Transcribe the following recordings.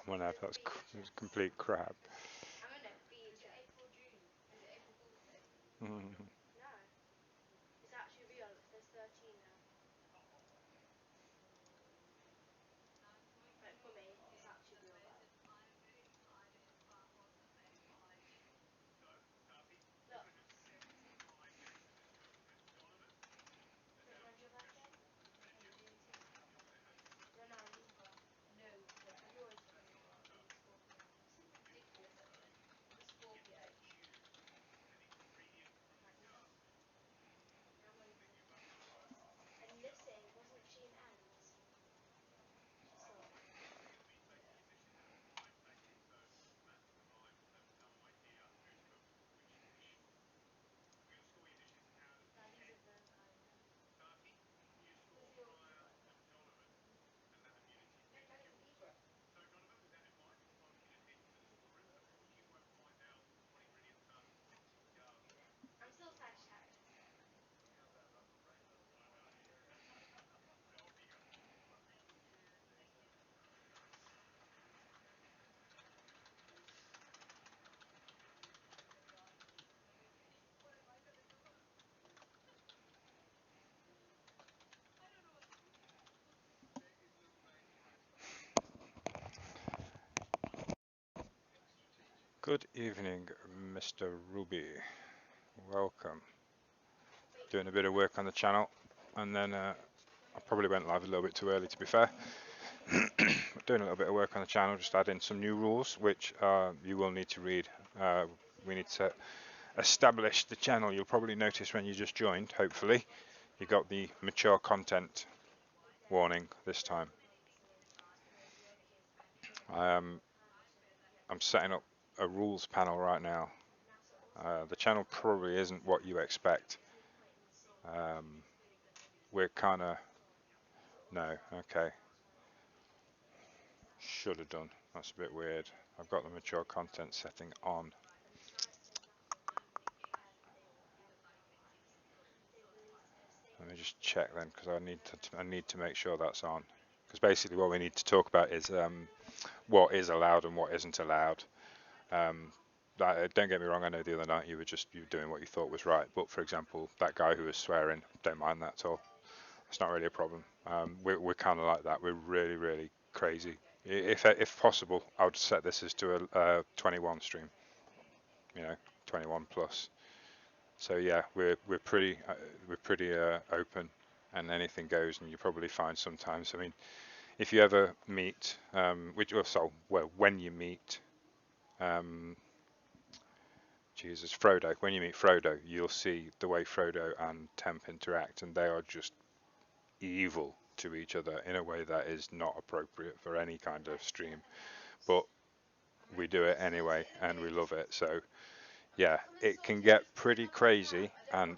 whenever. That's complete crap. Mm. Good evening, Mr. Ruby. Welcome. Doing a bit of work on the channel, and then I probably went live a little bit too early, to be fair. Doing a little bit of work on the channel, just adding some new rules, which you will need to read. We need to establish the channel. You'll probably notice when you just joined, hopefully, you got the mature content warning this time. I'm setting up a rules panel right now. The channel probably isn't what you expect. We're kind of, no, okay. Should have done. That's a bit weird. I've got the mature content setting on. Let me just check then, because I need to make sure that's on. Because basically what we need to talk about is what is allowed and what isn't allowed. Don't get me wrong, I know the other night you were doing what you thought was right, but for example, that guy who was swearing, don't mind that at all. It's not really a problem. We're kind of like that. We're really, really crazy. If possible, I would set this as to a 21 stream, 21 plus. So yeah, we're pretty open, and anything goes, and you probably find sometimes. I mean, if you ever meet, when you meet, Frodo, when you meet Frodo, you'll see the way Frodo and Temp interact, and they are just evil to each other in a way that is not appropriate for any kind of stream. But we do it anyway, and we love it. So yeah, it can get pretty crazy, and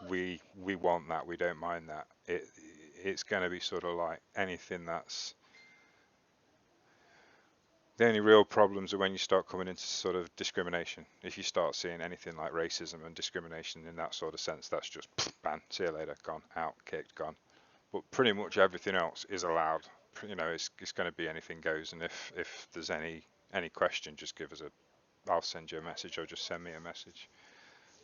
we want that. We don't mind that. It's going to be sort of like anything that's. The only real problems are when you start coming into sort of discrimination. If you start seeing anything like racism and discrimination in that sort of sense, that's just ban, see you later, gone, out, kicked, gone. But pretty much everything else is allowed. It's going to be anything goes, and if there's any question, just give us a. I'll send you a message, or just send me a message.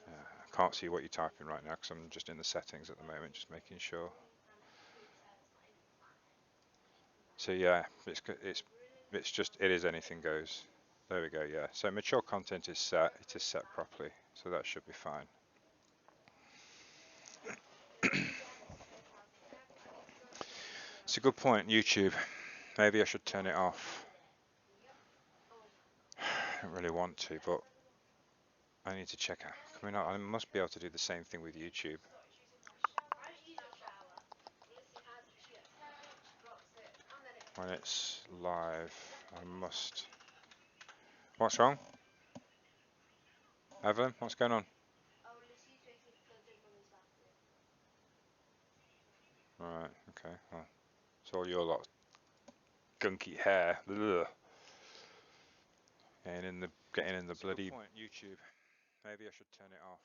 I can't see what you're typing right now because I'm just in the settings at the moment, just making sure. So yeah, it is anything goes. There we go. Yeah. So mature content is set. It is set properly, so that should be fine. It's a good point. YouTube. Maybe I should turn it off. I don't really want to, but I need to check out. I must be able to do the same thing with YouTube. When it's live, I must. What's wrong? Evelyn, what's going on? Right, okay. Well, it's all your lot gunky hair. Ugh. Getting in the bloody point, YouTube. Maybe I should turn it off.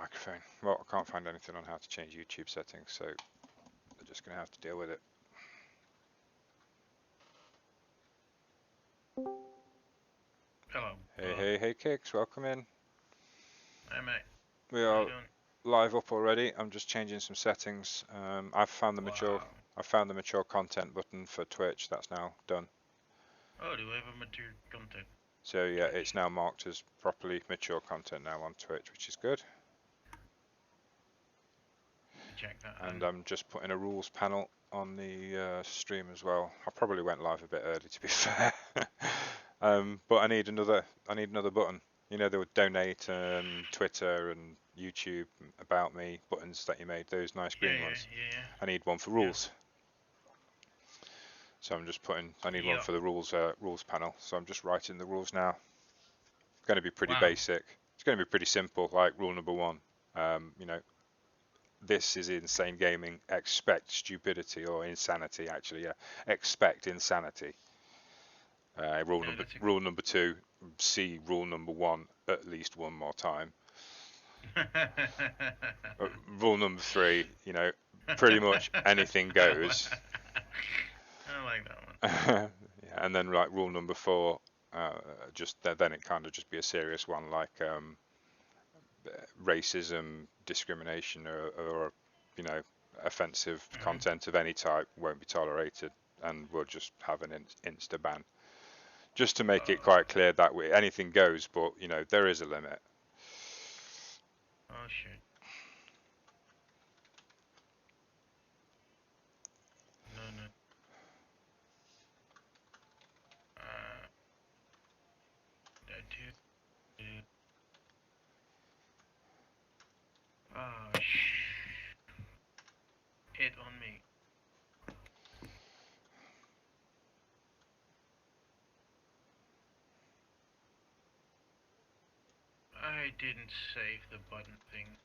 microphone. Well, I can't find anything on how to change YouTube settings, so we're just going to have to deal with it. Hello. Hey, Kicks, welcome in. Hi, mate. We How you are doing? live up already. I'm just changing some settings. I've found the Wow. mature content button for Twitch. That's now done. Oh, do we have a mature content? So yeah, it's now marked as properly mature content now on Twitch, which is good. Check that. And I'm just putting a rules panel on the stream as well. I probably went live a bit early, to be fair. But I need another button. You know, there were donate and Twitter and YouTube, about me buttons that you made, those nice green ones. Yeah. I need one for rules. So I'm just putting, I need one for the rules panel. So I'm just writing the rules now. It's going to be pretty basic. It's going to be pretty simple, like rule number 1. You know, this is insane gaming. Expect stupidity or insanity. Actually, yeah, expect insanity. Rule number 2. See rule number 1 at least one more time. Rule number 3. You know, pretty much anything goes. I like that one. Yeah, and then like rule number 4. Just then it kind of just be a serious one, like racism, discrimination, or you know, offensive content of any type won't be tolerated, and we'll just have an insta ban, just to make it quite clear that way anything goes, but you know there is a limit. Oh shit. No. That too. Oh Hit on me. I didn't save the button thing.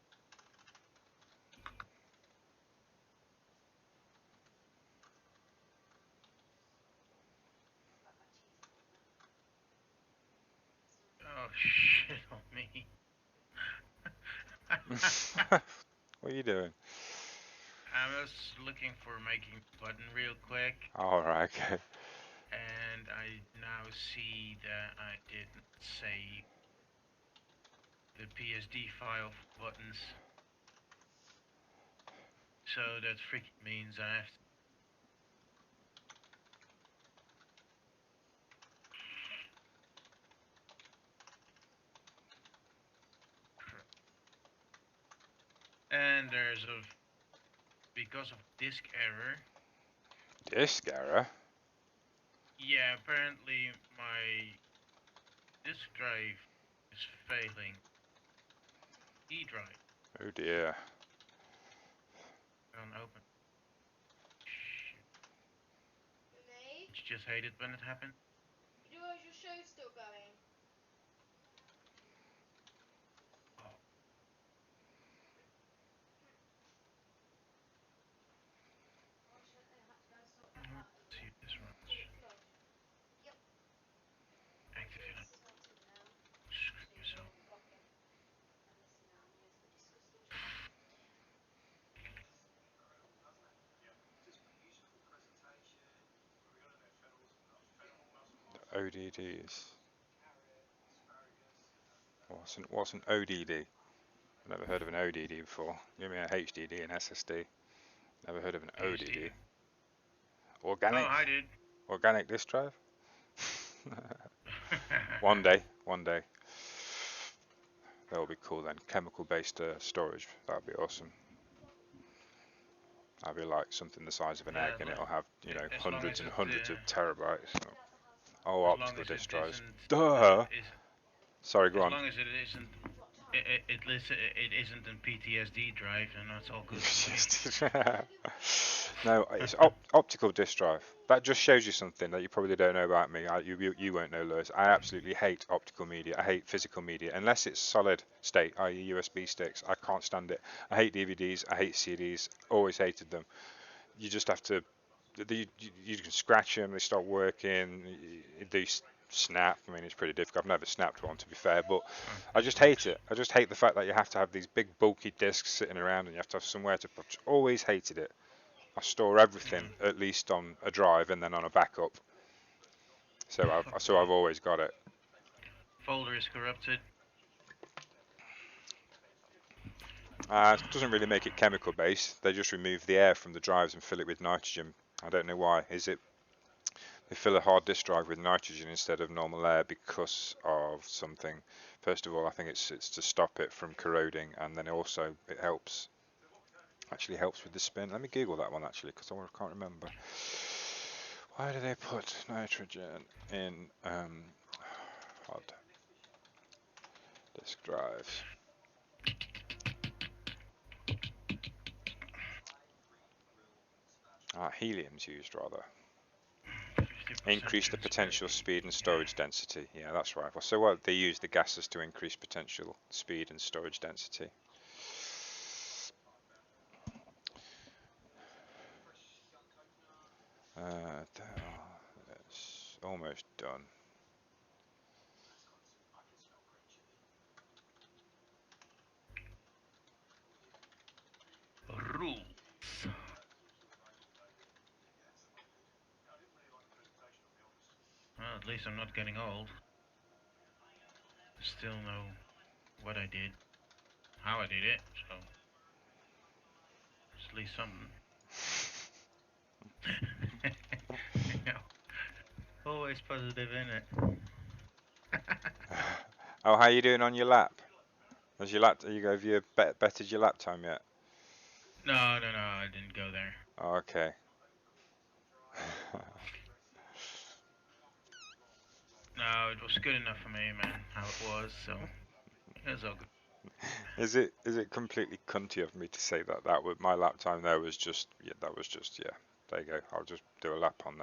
Oh shit on me. What are you doing? I was looking for making the button real quick. Alright, okay. And I now see that I didn't save the PSD file for buttons. So that freaking means I have to and because of disk error. Disk error? Yeah, apparently my disk drive is failing. E drive. Oh dear. Can't open. Shit. Did you just hate it when it happened? Is your show still going? Oh. Why shouldn't they have to go and sort that out? See if this runs. Good. Yep. Activate it. It's sorted now. Screw So you yourself. can log in and listen now and here's the disgusting ODDs. What's an ODD? I've never heard of an ODD before. Give me a HDD and SSD. Never heard of an ODD. Organic? Oh, I did. Organic disk drive? One day. That will be cool then. Chemical-based storage. That would be awesome. That'd be like something the size of an egg, and it'll have, you know, hundreds and hundreds of terabytes. Oh, optical disk drives. Duh. Sorry, go on. As long as it isn't, it isn't a PTSD drive, then that's all good. No, it's optical disk drive. That just shows you something that you probably don't know about me. You won't know, Lewis. I absolutely hate optical media. I hate physical media unless it's solid state, i.e. USB sticks. I can't stand it. I hate DVDs. I hate CDs. Always hated them. You just have to. You can scratch them. They stop working. snap. I mean, it's pretty difficult. I've never snapped one, to be fair, but Oh, I this just hate works. it. I just hate the fact that you have to have these big bulky discs sitting around and you have to have somewhere to put. Always hated it. I store everything Mm. at least on a drive and then on a backup. So I've always got it. Folder is corrupted. It doesn't really make it chemical based. They just remove the air from the drives and fill it with nitrogen. I don't know why. Is it they fill a hard disk drive with nitrogen instead of normal air because of something? First of all, I think it's to stop it from corroding, and then also it helps with the spin. Let me Google that one actually because I can't remember. Why do they put nitrogen in hard disk drives? Helium's used rather. 50% Increase the potential transparency. speed and Yeah. storage density. Yeah, that's right. Well, so what they use the gases to increase potential speed and storage density. It's almost done. Rules. Well, at least I'm not getting old. Still know what I did, how I did it, so it's at least something. You know, always positive in it. Oh, how you doing on your lap? Has your lap? Have you bettered your lap time yet? No, no, no, I didn't go there. Oh, okay. No, it was good enough for me, man, how it was, so it was all good. Is it completely cunty of me to say that my lap time there was just yeah. There you go. I'll just do a lap on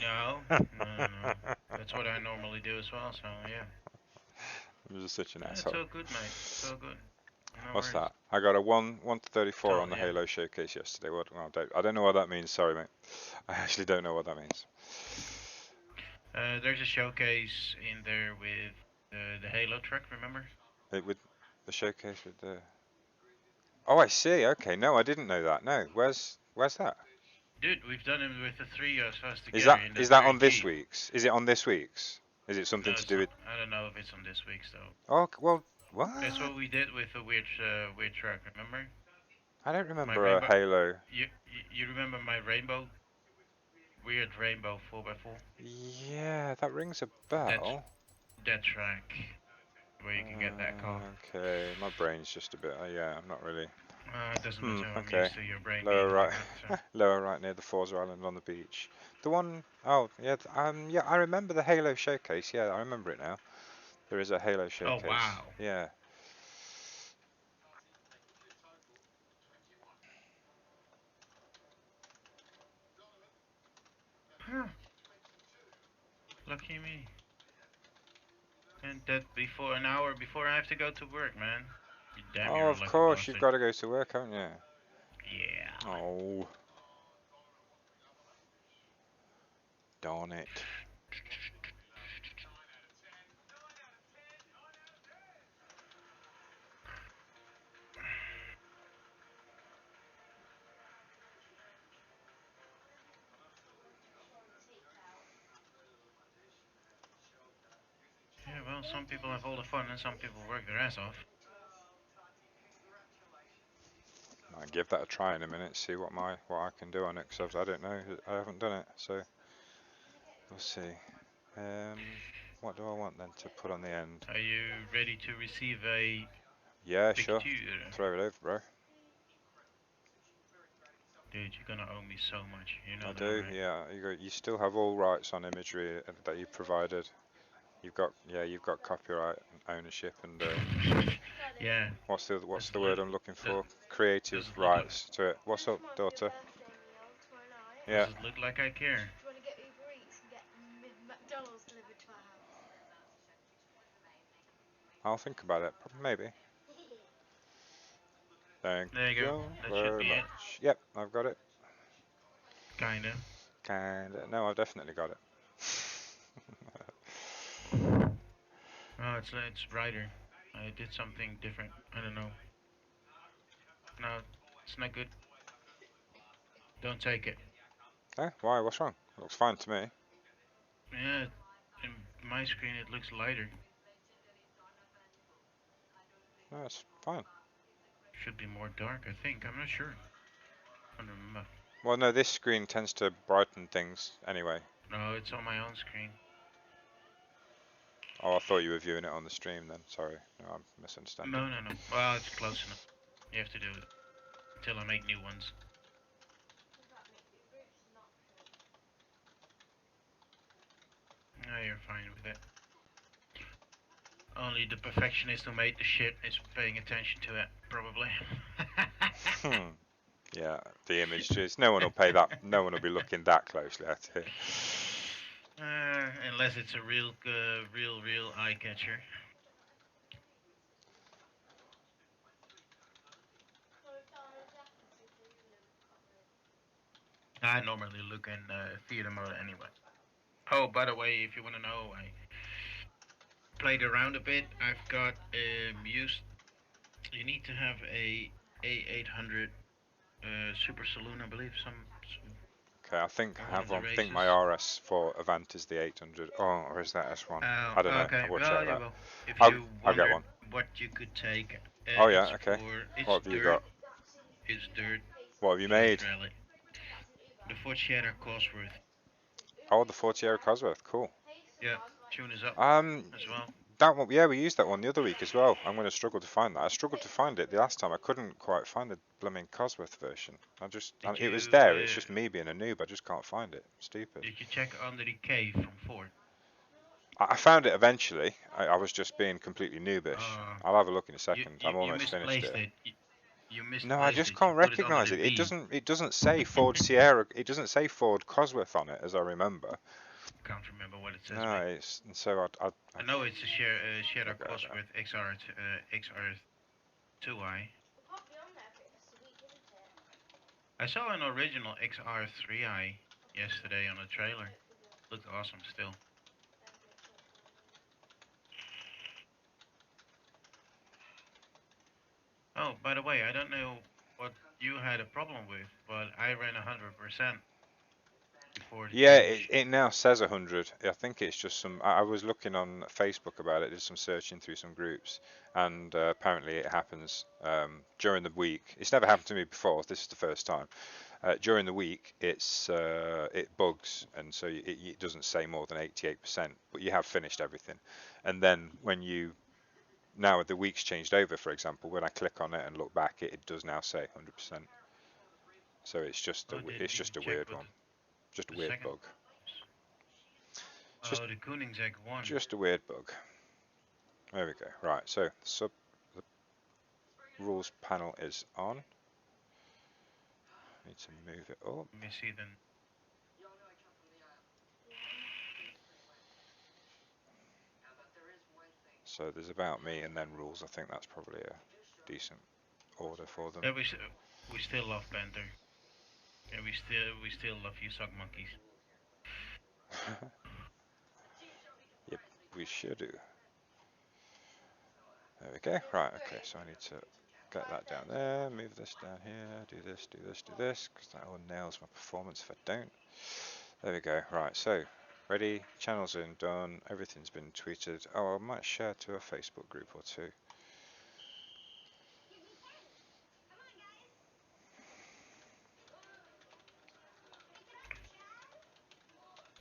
No, no, no, no. there. That's what I normally do as well, so yeah. I'm just such an It's asshole. all good, mate. It's all good. No What's worries. that? I got a 1 to 34 So, on the yeah. Halo showcase yesterday. I don't know what that means. Sorry, mate. I actually don't know what that means. There's a showcase in there with the Halo truck, remember? It with the showcase with the. Oh, I see. Okay, no, I didn't know that. No, where's that? Dude, we've done it with the three of us Is together that in is that that very on this Jeep. week's? Is it on this week's? Is it No, something to it's do not. with? I don't know if it's on this week's though. Oh, well, That's what? what we did with the weird truck. Remember I don't my remember a rainbow? Halo. You remember my rainbow? Weird rainbow 4x4. Yeah, that rings a That's bell. that track where you can get that car. Okay, my brain's just a bit. Yeah, I'm not really. It doesn't matter. I'm Okay. used to your brain being Lower like right, that. So. lower right near the Forza Island on the beach. The one, oh yeah, yeah, I remember the Halo showcase. Yeah, I remember it now. There is a Halo Oh showcase. wow. Yeah. Huh. Lucky me. And that before an hour before I have to go to work, man. You damn, Oh, you're a of lucky course, you've bastard. got to go to work, haven't you? Yeah. Oh, darn it. Yeah, well, some people have all the fun and some people work their ass off. I'll give that a try in a minute. See what I can do on it, because I don't know. I haven't done it, so we'll see. What do I want then to put on the end? Are you ready to receive a Yeah, sure. picture? Throw it over, bro. Dude, you're gonna owe me so much. You I know that, do. right? Yeah, you still have all rights on imagery that you provided. You've got copyright ownership and Yeah. what's Does the it look? word I'm looking Does, for? Creative does it look like? rights to it. What's up, daughter? Does Yeah, it look like I care? Do you want to get Uber Eats and get McDonald's delivered to our house? I'll think about it. Maybe. Thank There you go. you That should very be it. much. Yep, I've got it. Kinda. Kinda. No, I've definitely got it. Oh, it's brighter. I did something different. I don't know. No, it's not good. Don't take it. Eh, why? What's wrong? Looks fine to me. Yeah, in my screen it looks lighter. No, it's fine. Should be more dark, I think. I'm not sure. I don't remember. Well, no, this screen tends to brighten things anyway. No, it's on my own screen. Oh, I thought you were viewing it on the stream then. Sorry. No, I'm misunderstanding. No. Well, it's close enough. You have to do it until I make new ones. No, you're fine with it. Only the perfectionist who made the shit is paying attention to it, probably. Hmm. Yeah, the images. No one will pay that. No one will be looking that closely at it. Unless it's a real eye catcher. I normally look in theater mode anyway. Oh, by the way, if you want to know, I played around a bit. I've got used. You need to have a A800 Super Saloon, I believe. Okay, I think On I one have of the one. I think races. my RS for Avant is the 800. Oh, or is that S1? Oh, I don't know. okay. I will check Well, you that. will. If I'll you I'll get wondered one. what you could take, Oh it's yeah, okay. for What it's have you dirt. got? It's dirt. What have you So it's made? rally. The Ford Sierra Cosworth. Oh, the 40 Cosworth. Cool. Yeah, tune is up Um, as well. that one. Yeah, we used that one the other week as well. I'm going to struggle to find that. I struggled to find it the last time. I couldn't quite find the blooming Cosworth version. Did It was you there. It's just me being a noob. I just can't find it. Stupid. did you check under the K from Ford? I found it eventually. I was just being completely noobish. Uh, I'll have a look in a you, second. you I'm you almost finished misplaced it. it. You No, I misplaced just it. You can't put it under recognise the it. It B. doesn't say Ford Sierra. It doesn't say Ford Cosworth on it, as I remember. Can't remember what it says, No, mate. it's so I know it's a Sierra I'll go there. Cosworth XR2i. I saw an original XR3i yesterday on a trailer. Looked awesome still. Oh, by the way, I don't know what you had a problem with, but I ran 100% before the Yeah, change. it now says 100. I think it's just some. I was looking on Facebook about it, did some searching through some groups, and apparently it happens during the week. It's never happened to me before. This is the first time. During the week, it bugs, and so it doesn't say more than 88%, but you have finished everything. And then when you now the week's changed over, for example, when I click on it and look back, it does now say 100%. So Oh, did it's you just a check weird what one, just a the weird second? bug. It's just Oh, the Koenigsegg 1. just a weird bug. There we go. Right, so the rules panel is on. Need to move it up. Let me see then. So there's about me and then rules. I think that's probably a decent order for them. Yeah, we still love banter. Yeah, we still love you, suck monkeys. Yep, we sure do. There we go. Right, okay, so I need to get that down there, move this down here, do this, do this, do this, because that all nails my performance if I don't. There we go. Right, so ready, channels in, done, everything's been tweeted. Oh, I might share to a Facebook group or two.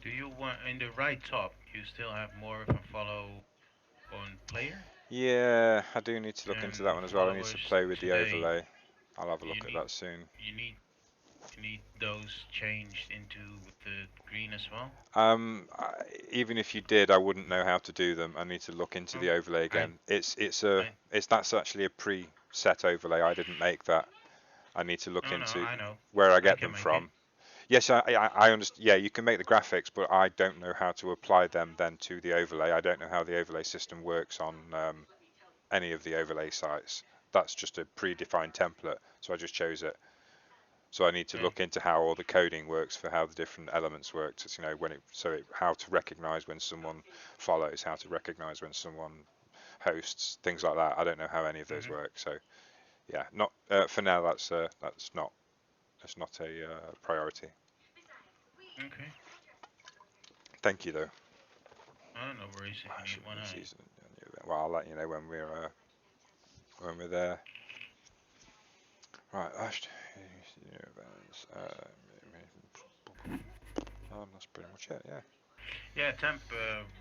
Do you want in the right top? You still have more of a follow on player Yeah, I do need to look into that and one as well. I need to followers play with the today. overlay. I'll have a You look at need that soon. you need you need those changed into the green as well. Even if you did, I wouldn't know how to do them. I need to look into Oh, the overlay I again. I That's actually a preset overlay. I didn't make that. I need to look no into I know. where I I get can them make it. from. Yes, I understand. Yeah, you can make the graphics, but I don't know how to apply them then to the overlay. I don't know how the overlay system works on any of the overlay sites. That's just a predefined template, so I just chose it. So I need to Mm. look into how all the coding works for how the different elements work. To, how to recognize when someone follows, how to recognize when someone hosts, things like that. I don't know how any of those Mhm. work. So yeah, not for now. That's not a priority. Okay. Thank you though. Oh, no worries. If you need one, I. Well, I'll let you know when we're there. Right, last events. That's pretty much it. Yeah. Yeah, Temp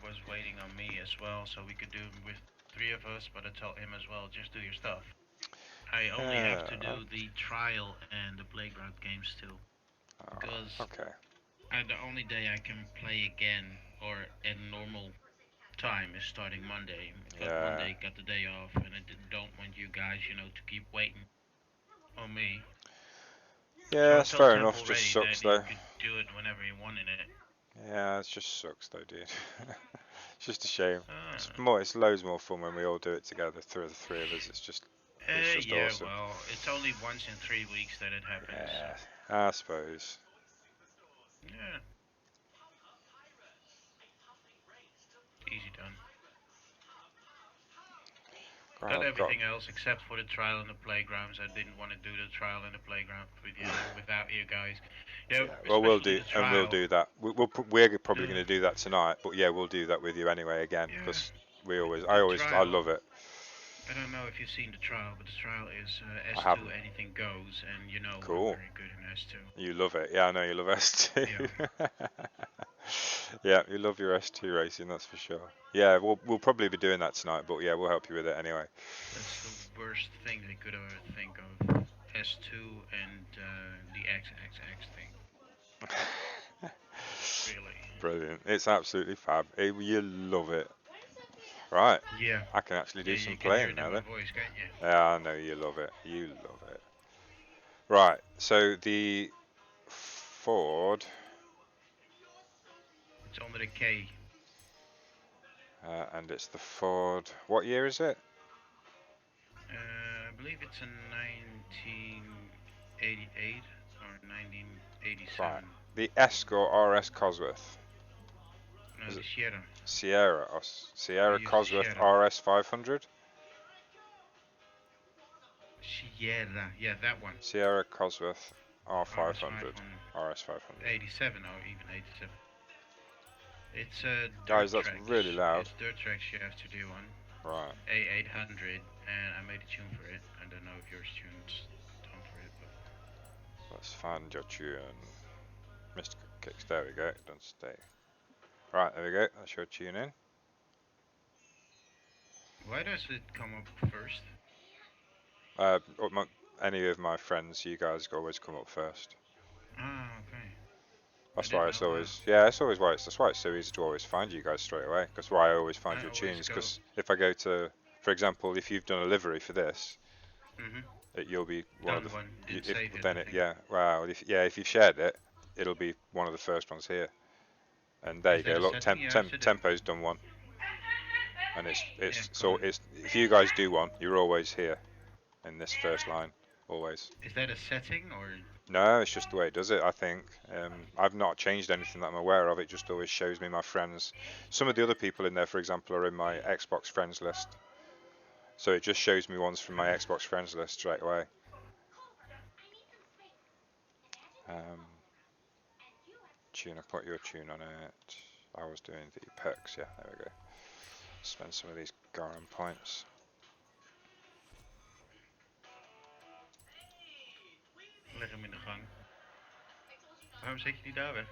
was waiting on me as well, so we could do it with three of us. But I told him as well, just do your stuff. I only have to Yeah. do the trial and the playground games still, because Okay. the only day I can play again or at normal time is starting Monday. Got Yeah. Monday, got the day off, and I don't want you guys, to keep waiting on me. So Yeah, I it's told fair Temp enough. Just already that sucks he though. could do it whenever he wanted it. Yeah, it just sucks though, dude. It's just a shame. Uh, It's loads more fun when we all do it together, through the three of us. It's just yeah, awesome. well, it's only once in 3 weeks that it happens, so Yeah, I suppose. yeah, easy done. Got I've got everything else except for the trial in the playgrounds. I didn't want to do the trial in the playground without you guys. yeah. Well, Especially the we'll trial. do that. We're probably going Uh, to do that tonight, but yeah, we'll do that with you anyway again yeah, because the I trial. love it. I don't know if you've seen the trial, but the trial is I S2 haven't. anything goes, and I'm Cool. very good in S2. You love it. Yeah, I know you love S2. Yeah, Yeah, you love your S2 racing, that's for sure. Yeah, we'll probably be doing that tonight, but yeah, we'll help you with it anyway. that's the worst thing I could ever think of. S2 and the XXX thing. Really. Brilliant. It's absolutely fab. You love it. Right. Yeah, I can actually yeah, do you some can hear playing it in now my then. voice, can't you? Yeah, I know you love it. You love it. Right. So the Ford, It's under the K. and it's the Ford. What year is it? I believe it's a 1988 or Right. 1987. The Escort RS Cosworth. No, Is the it Sierra. I Sierra use the Cosworth Sierra. RS 500? Sierra. Yeah, that one. Sierra Cosworth RS R500. 500. RS 500. 87 or even 87. It's Guys, dirt that's really tracks. loud. It's dirt tracks you have to do on Right. A800, and I made a tune for it. I don't know if yours tune's done for it, but Let's find your tune. Mr. Kicks. There we go. Don't stay. Right, there we go. That's your tune in. why does it come up first? Uh, any of my friends, you guys always come up first. Ah, okay. I That's didn't why it's know that. always, yeah, it's always why that's why it's so easy to always find you guys straight away. Because why I always find I your always tunes. go. Because if I go to, for example, if you've done a livery for this, Mhm. you'll be one of Done the, one. Didn't if save it, then I it, think. yeah, wow, if you've shared it, it'll be one of the first ones here. And there Is you that go. a Look, setting you have to do? Tempo's done one, and Yeah, so come. it's if you guys do one, you're always here in this first line, always. Is that a setting or? No, it's just the way it does it, I think. I've not changed anything that I'm aware of. It just always shows me my friends. Some of the other people in there, for example, are in my Xbox friends list. So it just shows me ones from my Okay. Xbox friends list straight away. Um, Tune, I put your tune on it. I was doing the perks, yeah, there we go. Spend some of these Garum points. Leg hem in de gang. Waarom zet je die daar weg?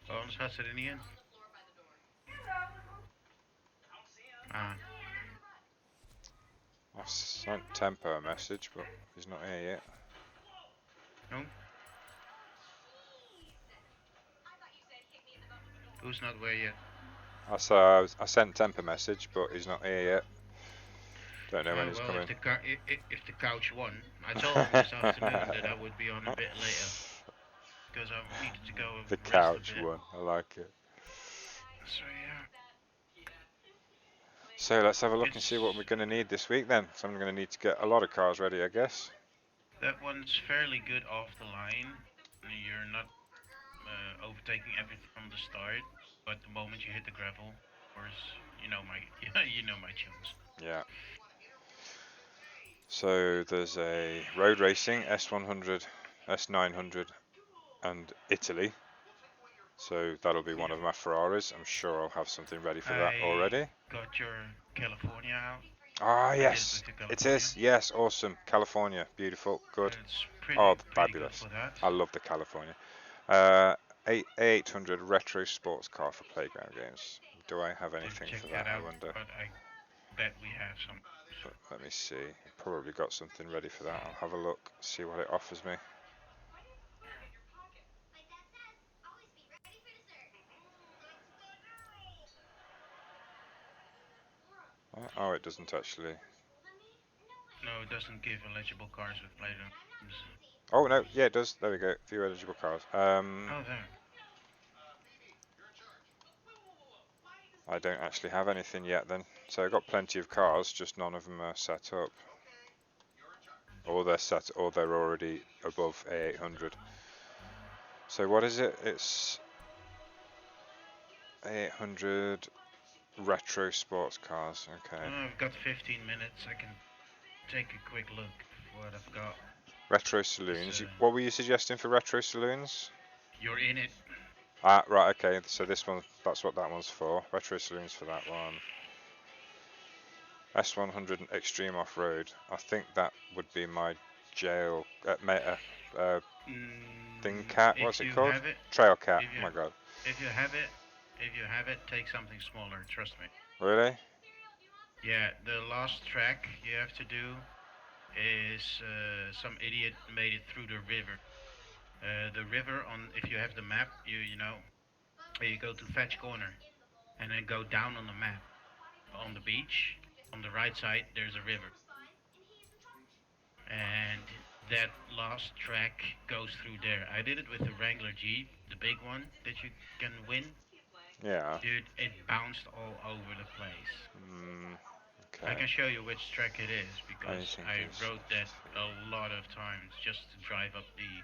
Oh, anders gaat ze er niet in. Ah, I've sent Tempo a message, but he's not here yet. no. Who's not where yet? I sent Tempo a message, but he's not here yet. Don't know when Oh he's well, coming. if the couch won, I told him this afternoon that I would be on a bit later because I needed to go The rest a couch bit. one, I like it. So yeah, So let's have a look and see what it's we're going to need this week then. So I'm going to need to get a lot of cars ready, I guess. That one's fairly good off the line. You're not overtaking everything from the start, but the moment you hit the gravel, of course, you know my you know my tunes. Yeah. So there's a road racing S100, S900, and Italy. So that'll be one Yeah. of my Ferraris. I'm sure I'll have something ready for that I already. got your California out. Ah, I did it yes, with your it California. is. Yes, awesome. California, beautiful, good. It's Oh, pretty good fabulous. for that. I love the California. Uh, A800 retro sports car for playground games. Do I have To anything check for that that, I out, wonder? but I bet we have some. Let me see. Probably got something ready for that. I'll have a look, see what it offers me. Oh, it doesn't actually. No, it doesn't give eligible cars with playground games. Oh no, yeah, it does. There we go. Few eligible cars. Oh, there. I don't actually have anything yet then. So I've got plenty of cars, just none of them are set up. Or they're set, or they're already above A800. So what is it? It's A800 retro sports cars. Okay. I've got 15 minutes. I can take a quick look what I've got. Retro It's, saloons. What were you suggesting for retro saloons? you're in it. Ah, right. Okay. So this one, that's what that one's for. Retro saloons for that one. S100 Extreme Off-Road. I think that would be my jail thing cat. What's If it you called? have it, Trail cat. if Oh you my god. if you have it, if you have it, take something smaller. Trust me. Really? Yeah, the last track you have to do is some idiot made it through the river. The river on if you have the map, you know you go to Fetch Corner and then go down on the map on the beach. On the right side, there's a river, and that last track goes through there. I did it with the Wrangler Jeep, the big one that you can win. Yeah. Dude, it bounced all over the place. Mm, I okay. can show you which track it is I because think I is rode that a lot of times just to drive up the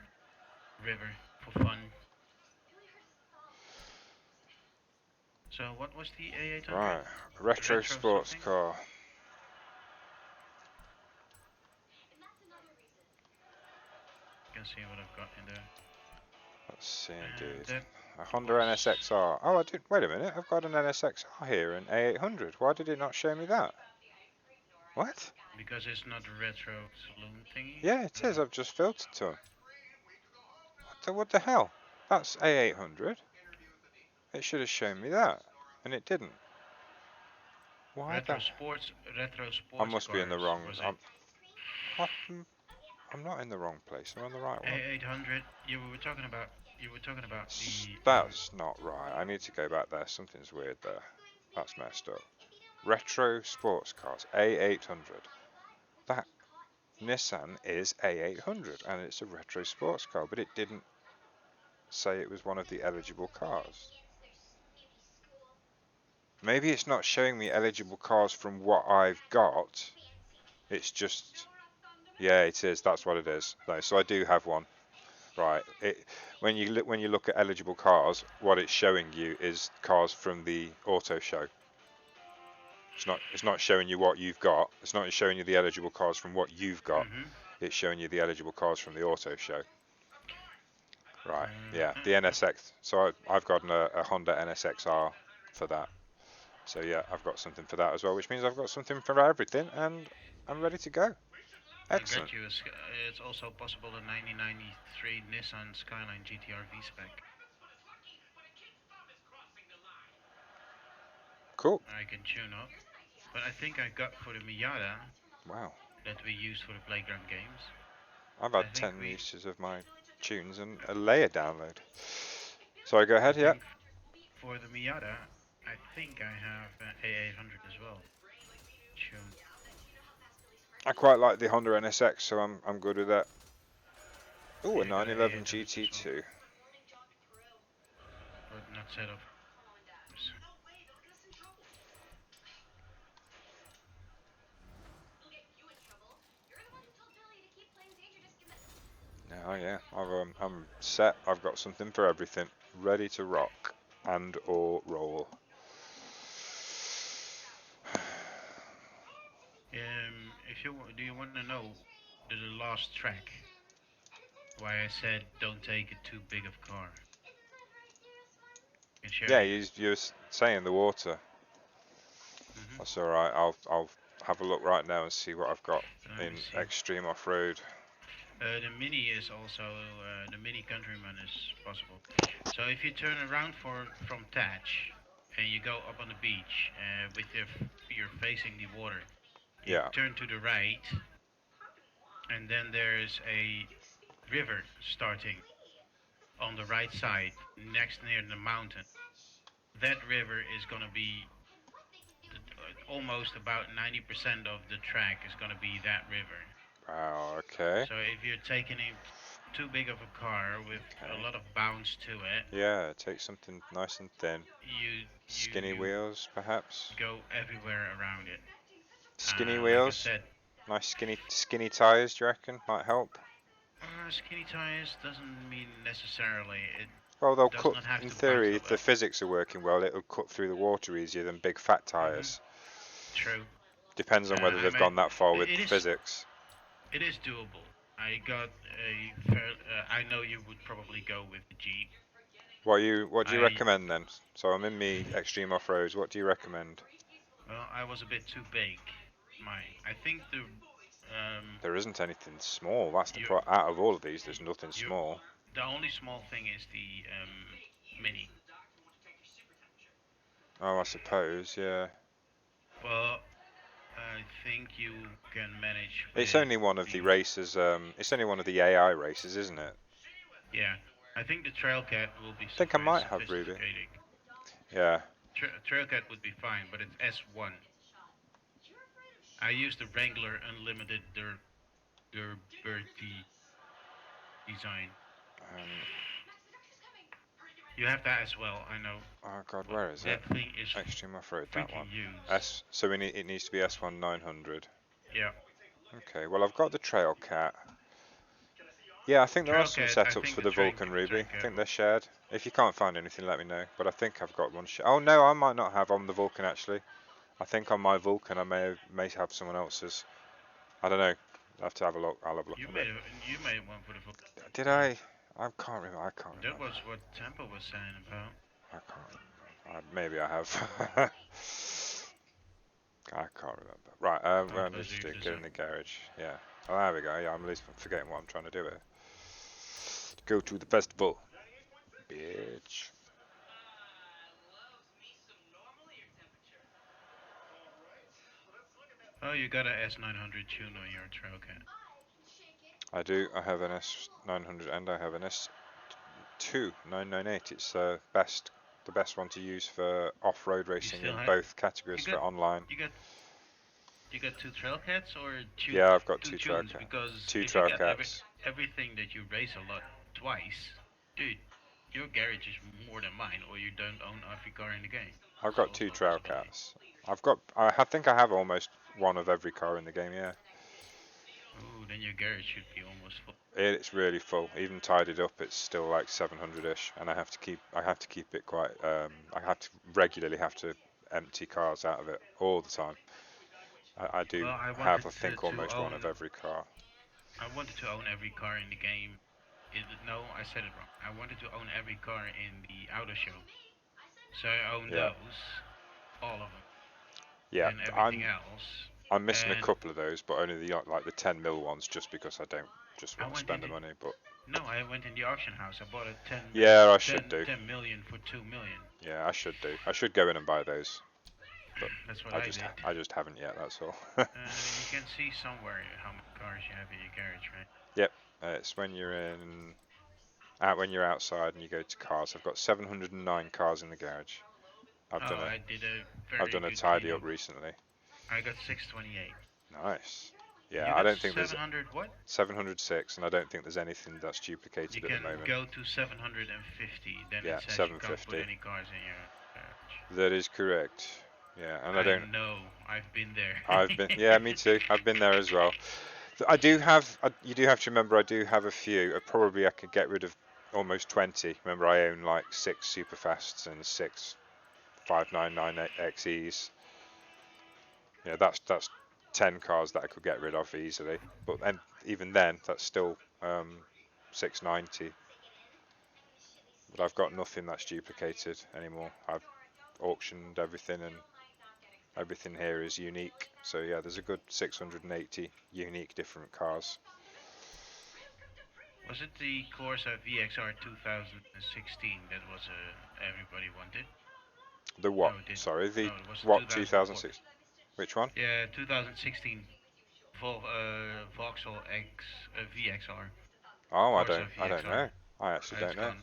river for fun. So what was the A800? right. Retro Retro sports something? car. You can see what I've got in there. Let's see, And indeed. that A Honda was NSXR. Oh, I did. Wait a minute. I've got an NSXR here, an A800. Why did it not show me that? What? because it's not a retro saloon thingy. Yeah, it is. I've just filtered to 'em. What the hell? That's A800. It should have shown me that, and it didn't. Why the? Retro I sports must be in the cars wrong. was it. I'm not in the wrong place. I'm on the right one. A800. You were talking about the That's not right. I need to go back there. Something's weird there. That's messed up. Retro sports cars, A800. That Nissan is A800 and it's a retro sports car, but it didn't say it was one of the eligible cars. Maybe it's not showing me eligible cars from what I've got. It's just, yeah, it is. That's what it is. No, so I do have one. Right. When you look at eligible cars, what it's showing you is cars from the auto show. It's not showing you what you've got. It's not showing you the eligible cars from what you've got. mm-hmm. It's showing you the eligible cars from the auto show. Right. Yeah. uh, The NSX. So I've got a Honda NSXR for that. So yeah, I've got something for that as well, which means I've got something for everything, and I'm ready to go. I Excellent. got you. It's also possible a 1993 Nissan Skyline GTR V spec. Cool. I can tune up, but I think I got for the Miata Wow. that we used for the playground games. I've I had think 10 we, uses of my tunes and a layer download. Sorry, go I ahead. Yeah. think for the Miata, I think I have A800 as well. Tune. I quite like the Honda NSX, so I'm good with that. Ooh, a Yeah, I got an 911 A800 as well, GT2. but not set up. Oh yeah, I'm set. I've got something for everything, ready to rock and or roll. If you do you want to know the last track? Why I said don't take it too big of car. I can show Yeah, you. you're saying the water. Hmm. That's all right. I'll have a look right now and see what I've got Let me in see. extreme off-road. The mini is also the mini countryman is possible. So if you turn around from Thatch and you go up on the beach with you're facing the water, you Yeah. turn to the right, and then there's a river starting on the right side next near the mountain. That river is going to be almost about 90% of the track is going to be that river. Wow. Okay. So if you're taking it too big of a car with a Okay. lot of bounce to it, Yeah. Take something nice and thin. Skinny you wheels, perhaps. go everywhere around it. Skinny Like I wheels. said, Nice skinny tires. Do you reckon might help? skinny tires doesn't mean necessarily it Well, they'll does cut. not have In to bounce theory, so if the well. physics are working well, it'll cut through the water easier than big fat Hmm. tires. True. Depends on whether I they've mean, gone that far with it is physics. doable. I got a fair. I know you would probably go with the Jeep. What do you I recommend then? So I'm in me extreme off roads. What do you recommend? well, I was a bit too big. Mine. I think the There isn't anything small. That's the you pro. Out of all of these, there's nothing you small. the only small thing is the mini. Oh, I suppose. Yeah. But I think you can manage It's with only one of the the races. It's only one of the AI races, isn't it? yeah. I think the Trailcat will be I think I might have Ruby. sophisticated. Yeah. Trailcat would be fine, but it's S1. I used the Wrangler Unlimited Durberty design. Um, You have that as well, I know, oh God, but where is it? that thing is Extreme off road. That freaking one. huge. S. So it needs to be S1 900. Yeah, Okay. Well, I've got the Trail Cat. Yeah, I think there are some Trailcat. I setups think for the the Vulcan Ruby. I Trailcat think will. they're shared. If you can't find anything, let me know. But I think I've got one. Oh no, I might not have on the Vulcan actually. I think on my Vulcan I may have someone else's. I don't know. I'll have to have a look. I'll have a look in a bit. You made one for the Vulcan. Did I? I can't remember. I can't That remember. was what Tampa was saying about. I can't. Maybe I have. I can't remember. Right. Oh, Well, those let's are do useless. get in the garage. Yeah. Oh, there we go. Yeah, I'm at least forgetting what I'm trying to do here. Go to the festival, bitch. Oh, you got a S900 tune on your Trailcat. I do. I have an S900 and I have an S2 998. It's the best one to use for off-road You racing still in have both categories you for got online. you got you got two Trailcats or Yeah, I've got two two tunes? Because two if you trail got cats. everything that you race a lot twice, dude, your garage is more than mine, or you don't own every car in the game. I've It's got two also a trail possibility. cats. Think I have almost one of every car in the game. Yeah, Oh, then your garage should be almost full. it's really full. Even tidied up, it's still like 700ish, and I have to keep it quite. I have to regularly have to empty cars out of it all the time. I do Well, I have, wanted I think, to almost one of own. every car. I wanted to own every car in the game. No, I said it wrong. I wanted to own every car in the auto show. So I own Yeah, those, all of them. yeah. Then everything else. I'm missing a And couple of those, but only the like the 10 mil ones, just because I don't just I want to went spend in the the money. But no, I went in the auction house. I bought a yeah, I should do. 10 million for 2 million. Yeah, I should do. I should go in and buy those, but That's what I did. I just haven't yet. That's all. You can see somewhere how many cars you have in your garage, right? Yep. It's when you're in out when you're outside and you go to cars. I've got 709 cars in the garage. I've Oh, done I did a I've very done a good tidy up cleanup. recently. I got 628. Nice. Yeah, You I got don't think there's 700 what? 706, and I don't think there's anything that's You duplicated at the can moment. go to 750. Then it Yeah, says you can't put 750. any cars in your garage. That is correct. Yeah, and I I don't. know. I've been there. I've been. Yeah, me too. I've been there as well. I do have. You do have to remember. I do have a few. Probably I could get rid of almost 20. Remember, I own like 6 superfasts and 6 599XEs. Yeah, that's 10 cars that I could get rid of easily. But then, even then, that's still 690. But I've got nothing that's duplicated anymore. I've auctioned everything, and everything here is unique. So yeah, there's a good 680 unique different cars. Was it the Corsa VXR 2016 that was everybody wanted? The what? No, it didn't. Sorry, the No, it was what 2004. 2006? Which one? Yeah, 2016 Vauxhall X VXR Oh, Corsa I don't VXR. know. I actually It's don't know. gone.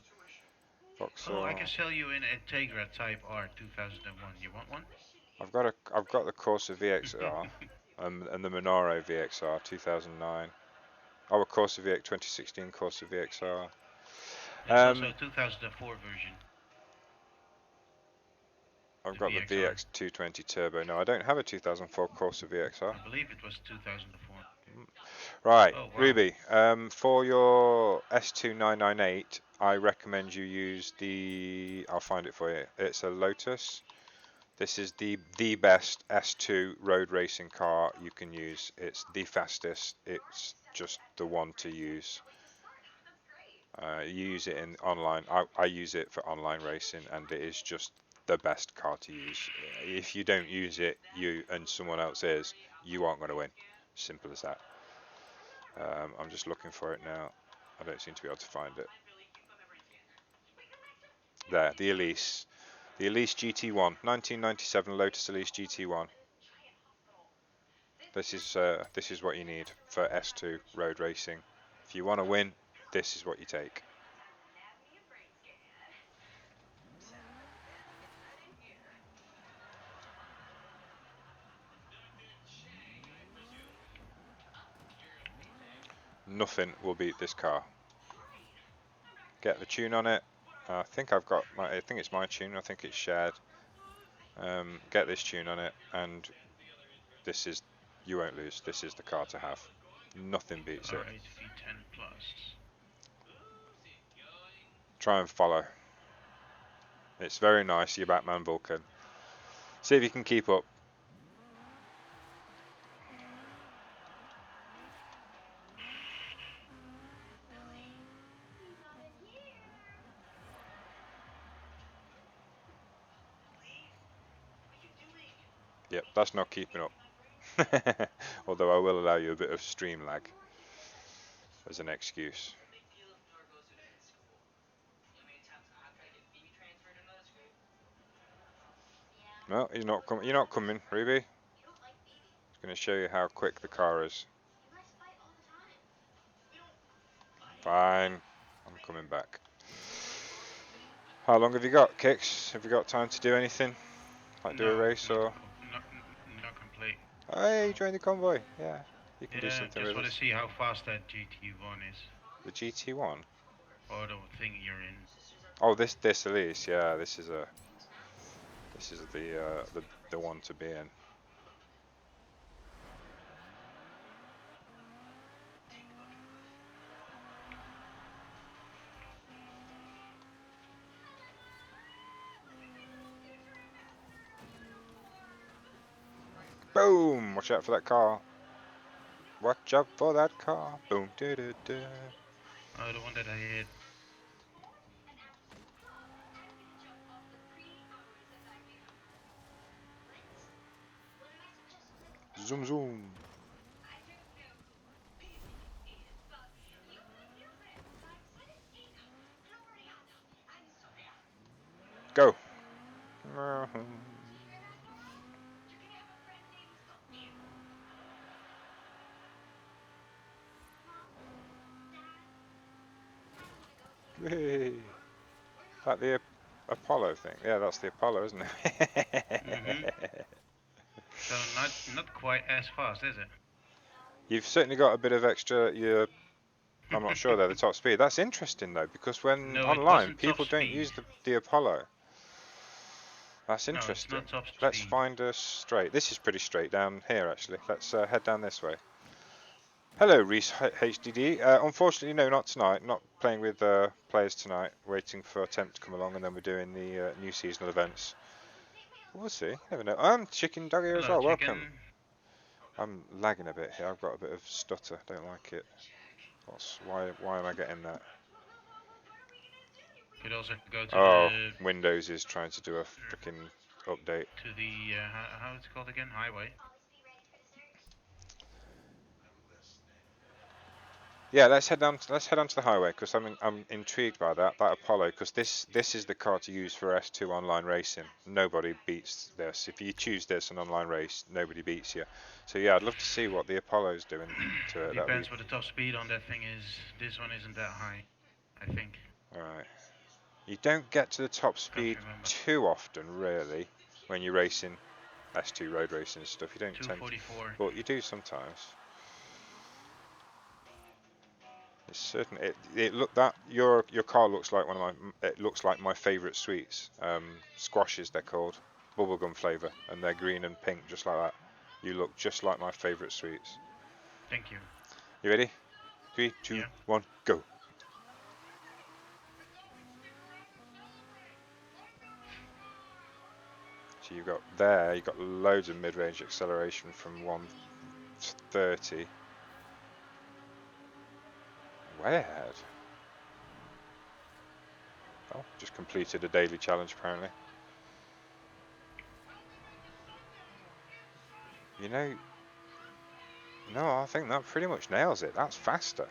Oh, I can Vauxhall. sell you an Integra Type R 2001. You want one? I've got the Corsa VXR and the Monaro VXR 2009. Oh, a Corsa VX 2016 Corsa VXR. There's also Um, a 2004 version, I've the got the VXR. VX 220 Turbo. No, I don't have a 2004 Corsa VXR. I believe it was 2004. Right, Oh wow. Ruby. For your S2998, I recommend you use the. I'll find it for you. It's a Lotus. This is the best S2 road racing car you can use. It's the fastest. It's just the one to use. You use it in online. I use it for online racing, and it is just the best car to use. If you don't use it, you and someone else is, you aren't going to win. Simple as that. I'm just looking for it now. I don't seem to be able to find it. There, the Elise. The Elise GT1, 1997 Lotus Elise GT1. This is what you need for S2 road racing. If you want to win, this is what you take. Nothing will beat this car. Get the tune on it. I think I've got my. I think it's my tune. I think it's shared. Get this tune on it, and this is. You won't lose. This is the car to have. Nothing beats it. R8 V10 Plus. Try and follow. It's very nice, your Batman Vulcan. See if you can keep up. Yep, that's not keeping up. Although I will allow you a bit of stream lag as an excuse. No, he's not coming. You're not coming, Ruby. It's going to show you how quick the car is. Fine, I'm coming back. How long have you got, Kicks? Have you got time to do anything? Like do a No, race or? not complete. Hey, join the convoy. Yeah, you can do Yeah, something just with want to us. see how fast that GT1 is, The GT1. or the thing you're in. Oh, this Elise. Yeah, this is the one to be in. Boom! Watch out for that car. Watch out for that car. Boom. Da, da, da. Oh, the one that I hit. Zoom zoom. Go. Hey. That the Apollo thing? Yeah, that's the Apollo, isn't Mhm. it? So not quite as fast, is it? You've certainly got a bit of extra. I'm not sure they're the top speed. That's interesting though, because when No, it online wasn't top people don't speed. use the Apollo. That's No, it's interesting. not top Let's speed. find a straight. This is pretty straight down here actually. Let's head down this way. Hello, Reese HDD. Unfortunately, no, not tonight. Not playing with players tonight. Waiting for Temp to come along, and then we're doing the new seasonal events. We'll see. Never know. I'm Chicken Dog here as Hello, well. Welcome. chicken. I'm lagging a bit here. I've got a bit of stutter. Don't like it. Why am I getting that? Could also go to Oh, the Windows is trying to do a freaking update. how it's called again? Highway. Yeah, let's head on to the highway because I'm intrigued by that Apollo because this is the car to use for S2 online racing. Nobody beats this. If you choose this an online race, nobody beats you. So yeah, I'd love to see what the Apollo's doing to it. That'd be Depends what the top speed on that thing is. This one isn't that high, I think. all right. You don't get to the top Can't speed remember. too often, really, when you're racing S2 road racing and stuff. You don't tend to, 244. but you do sometimes. It's certain. It look that your car looks like one of my. It looks like my favourite sweets. Squashes they're called, bubblegum flavour, and they're green and pink just like that. You look just like my favourite sweets. Thank you. You ready? Three, two, Yeah. one, go. So you've got there. You've got loads of mid-range acceleration from 130. Way ahead. Oh, just completed a daily challenge apparently. You know, no, I think that pretty much nails it. That's faster,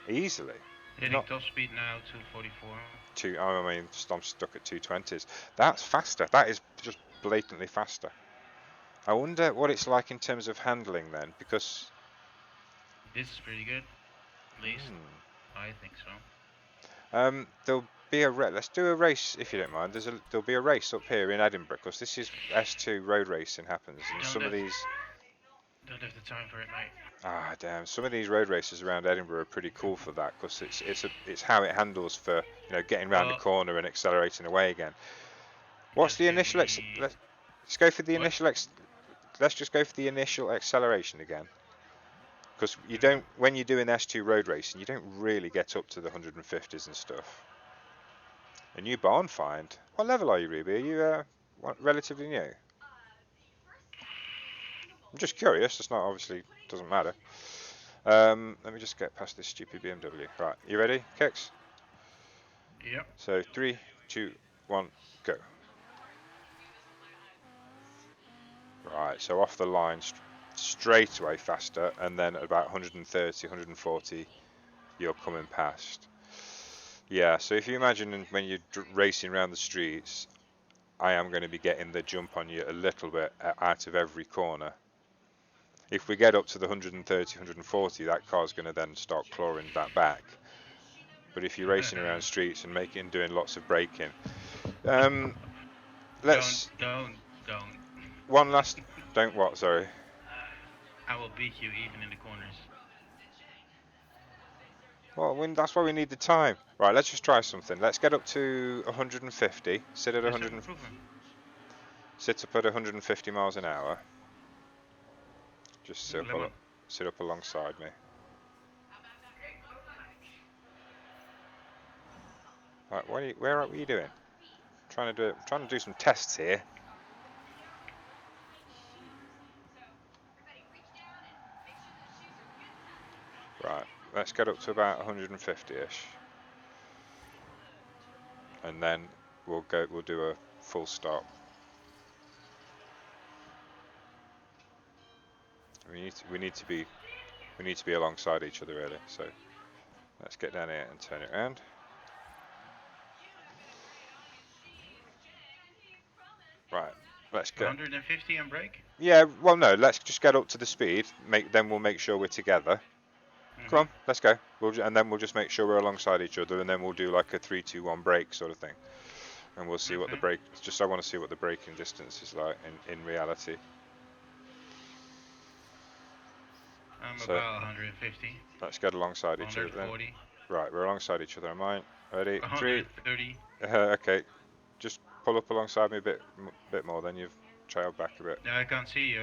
easily. Hitting Not top speed now, 244. two. I mean, I'm stuck at 220s. That's faster. That is just blatantly faster. I wonder what it's like in terms of handling then, because This is pretty good. At least, hmm, I think so. there'll be a let's do a race if you don't mind. There'll be a race up here in Edinburgh because this is S2 road racing happens, and Don't some of have, these don't have the time for it, mate. damn, some of these road races around Edinburgh are pretty cool for that because it's how it handles for getting round a Well, corner and accelerating away again. What's just the give initial? me Let's go for the what? initial. Let's just go for the initial acceleration again. Because you Mhm. don't, when you're doing S2 road racing, you don't really get up to the 150s and stuff. A new barn find. What level are you, Ruby? Are you relatively new? I'm just curious. It's not obviously doesn't matter. Let me just get past this stupid BMW. Right, you ready, Kix? Yep. So three, two, one, go. Right, so off the line, straight away faster, and then at about 130, 140, you're coming past. Yeah, so if you imagine when you're racing around the streets, I am going to be getting the jump on you a little bit out of every corner. If we get up to the 130, 140, that car's going to then start clawing that back. But if you're racing around streets and doing lots of braking, um, don't, let's don't, don't. one last. Don't what? Sorry. I will beat you even in the corners. Well, that's why we need the time. Right, let's just try something. Let's get up to 150. Sit at Let's have 100. a proven. Sit up at 150 miles an hour. Just Lemon. sit up alongside me. Right, where are you doing? Trying to do some tests here. Right, let's get up to about 150ish, and then we'll do a full stop. We need to be alongside each other really. So let's get down here and turn it around. Right, let's go. 150 and brake. Yeah, well no, let's just get up to the speed. Then we'll make sure we're together. Come Mhm. on, let's go. And then we'll just make sure we're alongside each other, and then we'll do like a 3, 2, 1 break sort of thing, and we'll see what the Okay. break. Just I want to see what the braking distance is like in reality. I'm So about 150, let's get alongside each other then. 140, Right, we're alongside each other. Am I ready? Three. 130. Okay, just pull up alongside me a bit more. Then you've trailed back a bit. Yeah, I can't see you.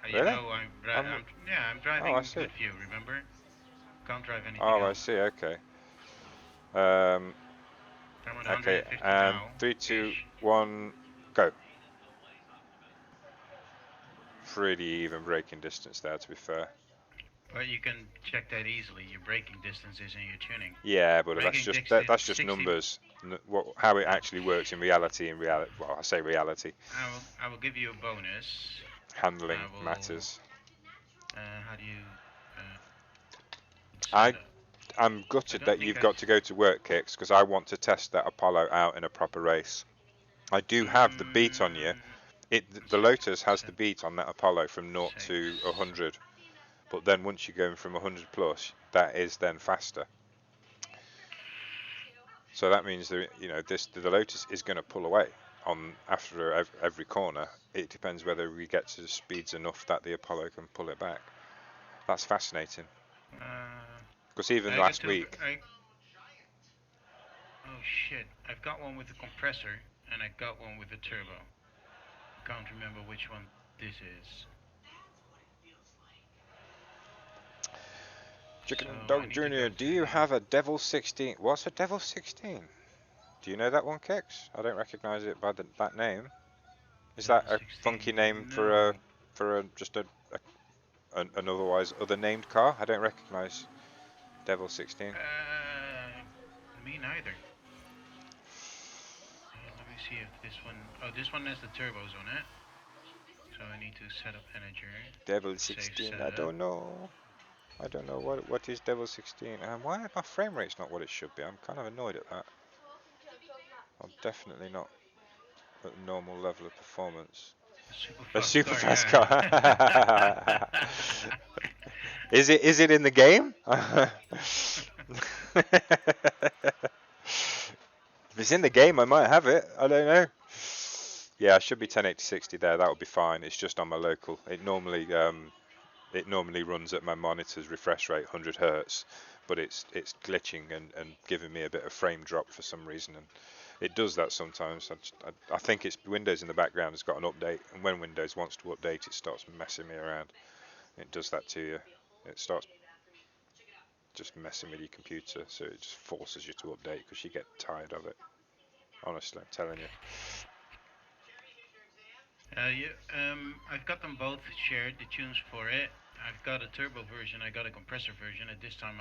You Really? know, I'm. I'm Oh, I driving see. good view. Remember, can't drive anything Oh, I else. see. Okay. Um. I'm at Okay. 150 And now, three, two, ish. one, go. Pretty even braking distance there, to be fair. But you can check that easily. Your braking distances and your tuning. Yeah, but Braking distance that's just 60. numbers. What how it Yeah. actually works in reality. In reality, well, I say reality. I will give you a bonus. I Handling will. matters. How do you uh, I set up? I'm I gutted don't that think you've I've. got to go to work, Kicks, because I want to test that Apollo out in a proper race. I do have the beat on you. Mm, The set, Lotus has the set, beat on that Apollo from 0 to saves. 100, but then once you're going from 100 plus, that is then faster. So that means that the Lotus is going to pull away on after every corner. It depends whether we get to the speeds enough that the Apollo can pull it back. That's fascinating Uh, because even I got last two. week, Oh shit! I've got one with the compressor and I got one with the turbo. Can't remember which one this is. So Chicken I Dog need to Jr., go do to you the. have a Devil 16? What's a Devil 16? Do you know that one, Kix? I don't recognise it by that name. Is Level that a funky 16. name No. for just an otherwise other named car? I don't recognise Devil 16. Me neither. Let me see if this one. Oh, this one has the turbos on it. So I need to set up Integer. Devil Save 16. I setup. don't know. I don't know what is Devil 16 and why my frame rate's not what it should be. I'm kind of annoyed at that. I'm definitely not at normal level of performance. A super A fast super car, fast yeah. car. Is it in the game? If it's in the game, I might have it. I don't know. Yeah, I should be 1080-60 there. That would be fine. It's just on my local. It normally runs at my monitor's refresh rate 100 hertz, but it's glitching and giving me a bit of frame drop for some reason, and it does that sometimes. I think it's Windows in the background has got an update, and when Windows wants to update, it starts messing me around. It does that to you. It starts just messing with your computer, so it just forces you to update because you get tired of it. Honestly, I'm telling you. Yeah, I've got them both shared, the tunes for it. I've got a turbo version, I got a compressor version. At this time,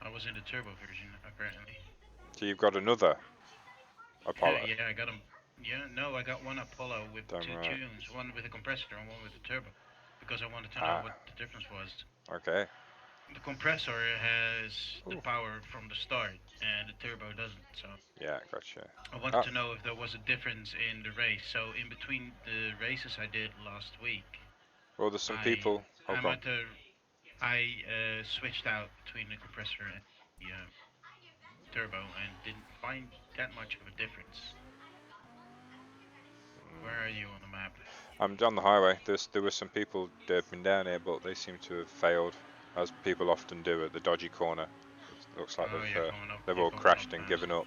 I was in the turbo version apparently. So you've got another Apollo. Yeah, I got them. Yeah, no, I got one Apollo with Damn two right. tunes, one with a compressor and one with a turbo, because I wanted to know Ah, what the difference was. okay. The compressor has the Ooh, power from the start, and the turbo doesn't. So yeah, gotcha. I wanted Ah, to know if there was a difference in the race. So in between the races I did last week, well, there's some I people. Oh, I'm gone. at the I switched out between the compressor and the turbo and didn't find that much of a difference. Where are you on the map? I'm on the highway. There were some people derping down here, but they seem to have failed, as people often do at the dodgy corner. It looks like Oh, they've you're all coming up crashed and fast. given up.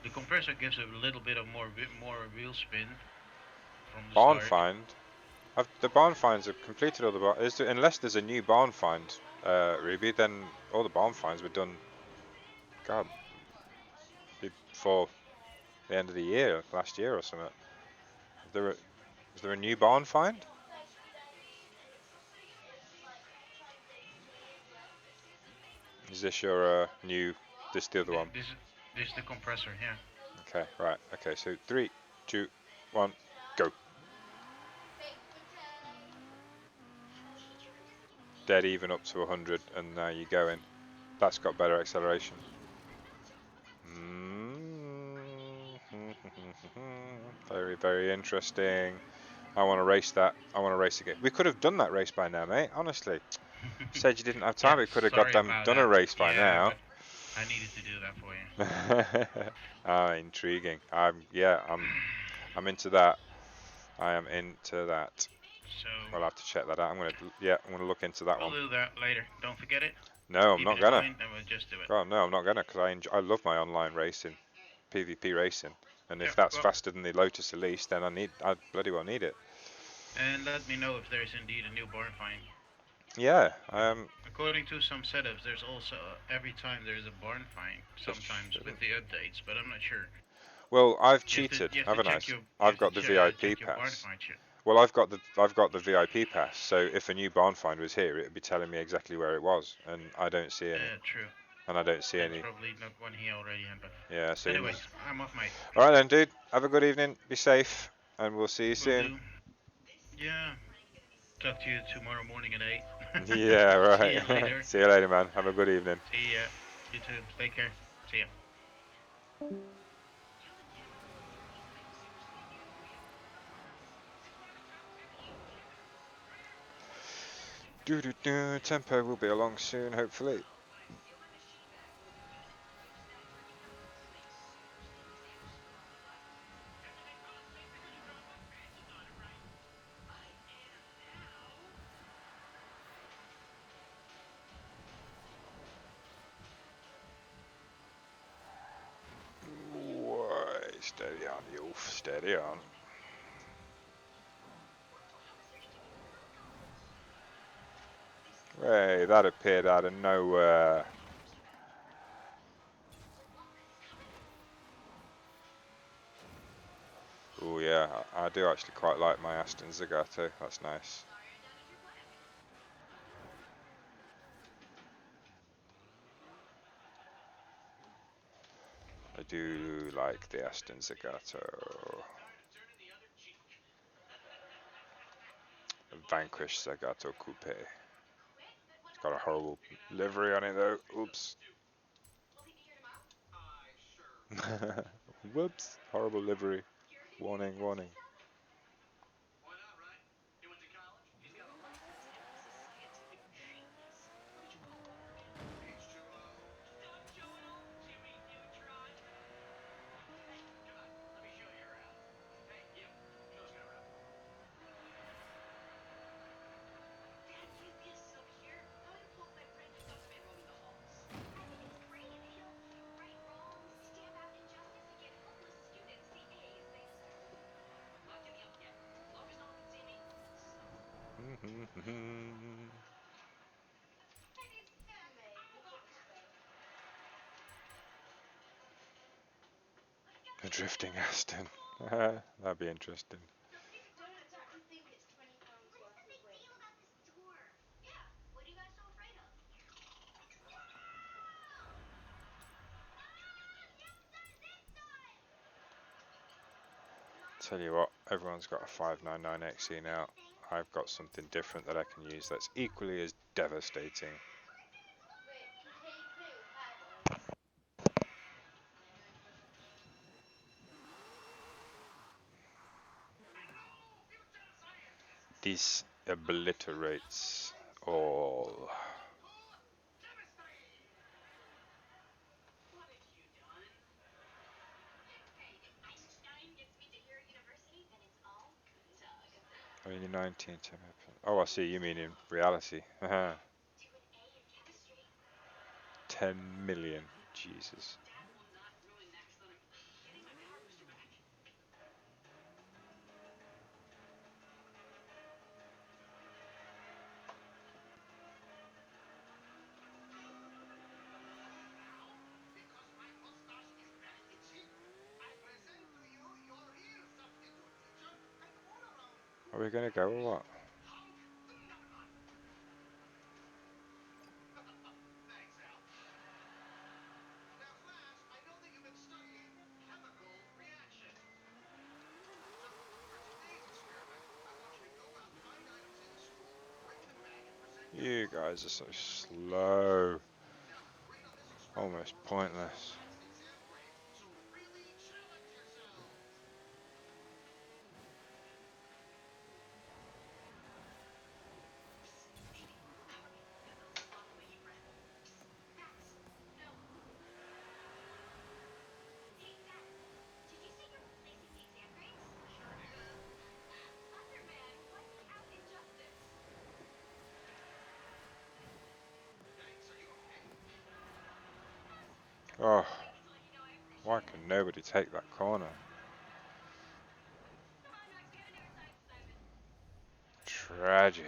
The compressor gives a little bit of more wheel spin from the Barn start. find. The barn finds have completed all the barn. Unless there's a new barn find, Ruby, then all the barn finds were done. God, before the end of the year, last year or something. Is there a new barn find? Is this your new? This the other one? This this is the compressor, yeah. Okay, right. Okay, so 3, 2, 1, go. Dead even up to 100, and now you're going. That's got better acceleration. Very, very interesting. I want to race that. I want to race again. We could have done that race by now, mate. Honestly, said you didn't have Yeah, time. We could have got sorry them about done a that. race by Yeah, now. but I needed to do that for you. Intriguing. I'm into that. I am into that. So We'll have to check that out. I'm gonna look into that we'll one. do that later. Don't forget it. No, I'm Keep it not in gonna. mind, and we'll just do it. God, no, I'm not gonna, because I love my online racing. PvP racing. And Yeah. if that's Well, faster than the Lotus Elise, then I bloody well need it. and let me know if there is indeed a new barn find. Yeah, According to some setups, there's also every time there's a barn find. there Sometimes with shouldn't. the updates, but I'm not sure. Well, I've You have to cheated, you have to haven't I? check your you I've have to got the VIP check your barn pass. find shit. Well, I've got the VIP pass. So if a new barn find was here, it'd be telling me exactly where it was, and I don't see any. True. And I don't see And it's any. probably not one he already had, but Yeah. So. anyways, I'm off, mate. All right then, dude. Have a good evening. Be safe, and we'll see you Will soon. do. Yeah. Talk to you tomorrow morning at 8. Yeah. See you Right. later. See you later, man. Have a good evening. See ya. You too. Take care. See ya. Do do do. Tempo will be along soon, hopefully. Why, steady on, you. Steady on. Hey, that appeared out of nowhere. Oh yeah, I do actually quite like my Aston Zagato. That's nice. I do like the Aston Zagato. Vanquish Zagato Coupe. It's got a horrible livery on it though. Oops. Whoops. Horrible livery. Warning, warning. A drifting Aston. That'd be interesting. Tell you what, everyone's got a 599XE now. I've got something different that I can use that's equally as devastating. This obliterates all. Only 19 to happen. Oh, I see. You mean in reality? 10 million. Jesus. Are we gonna go or what? You guys are so slow. Almost pointless. Oh, why can nobody take that corner. Tragic.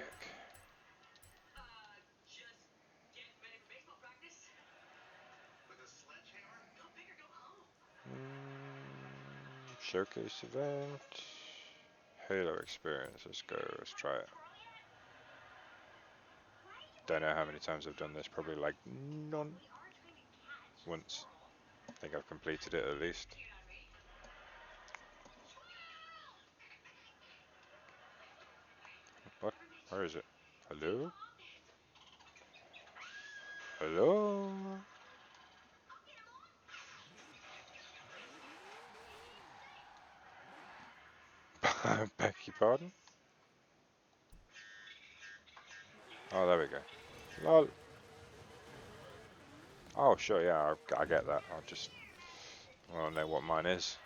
Showcase event. Halo experience. Let's go. Let's try it. Don't know how many times I've done this. Probably like none. Once. I think I've completed it at least. What? Where is it? Hello? Hello? Beg your pardon? Oh, there we go. Lol. Oh, sure, yeah, I get that. I just want to know what mine is.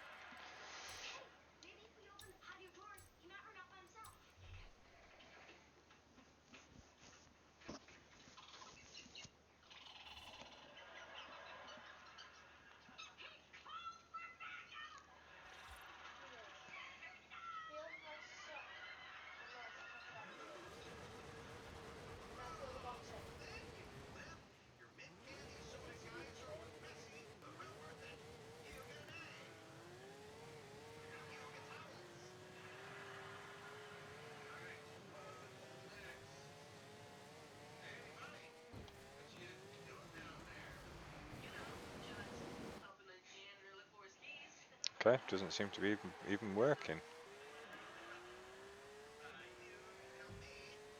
Okay, doesn't seem to be even working.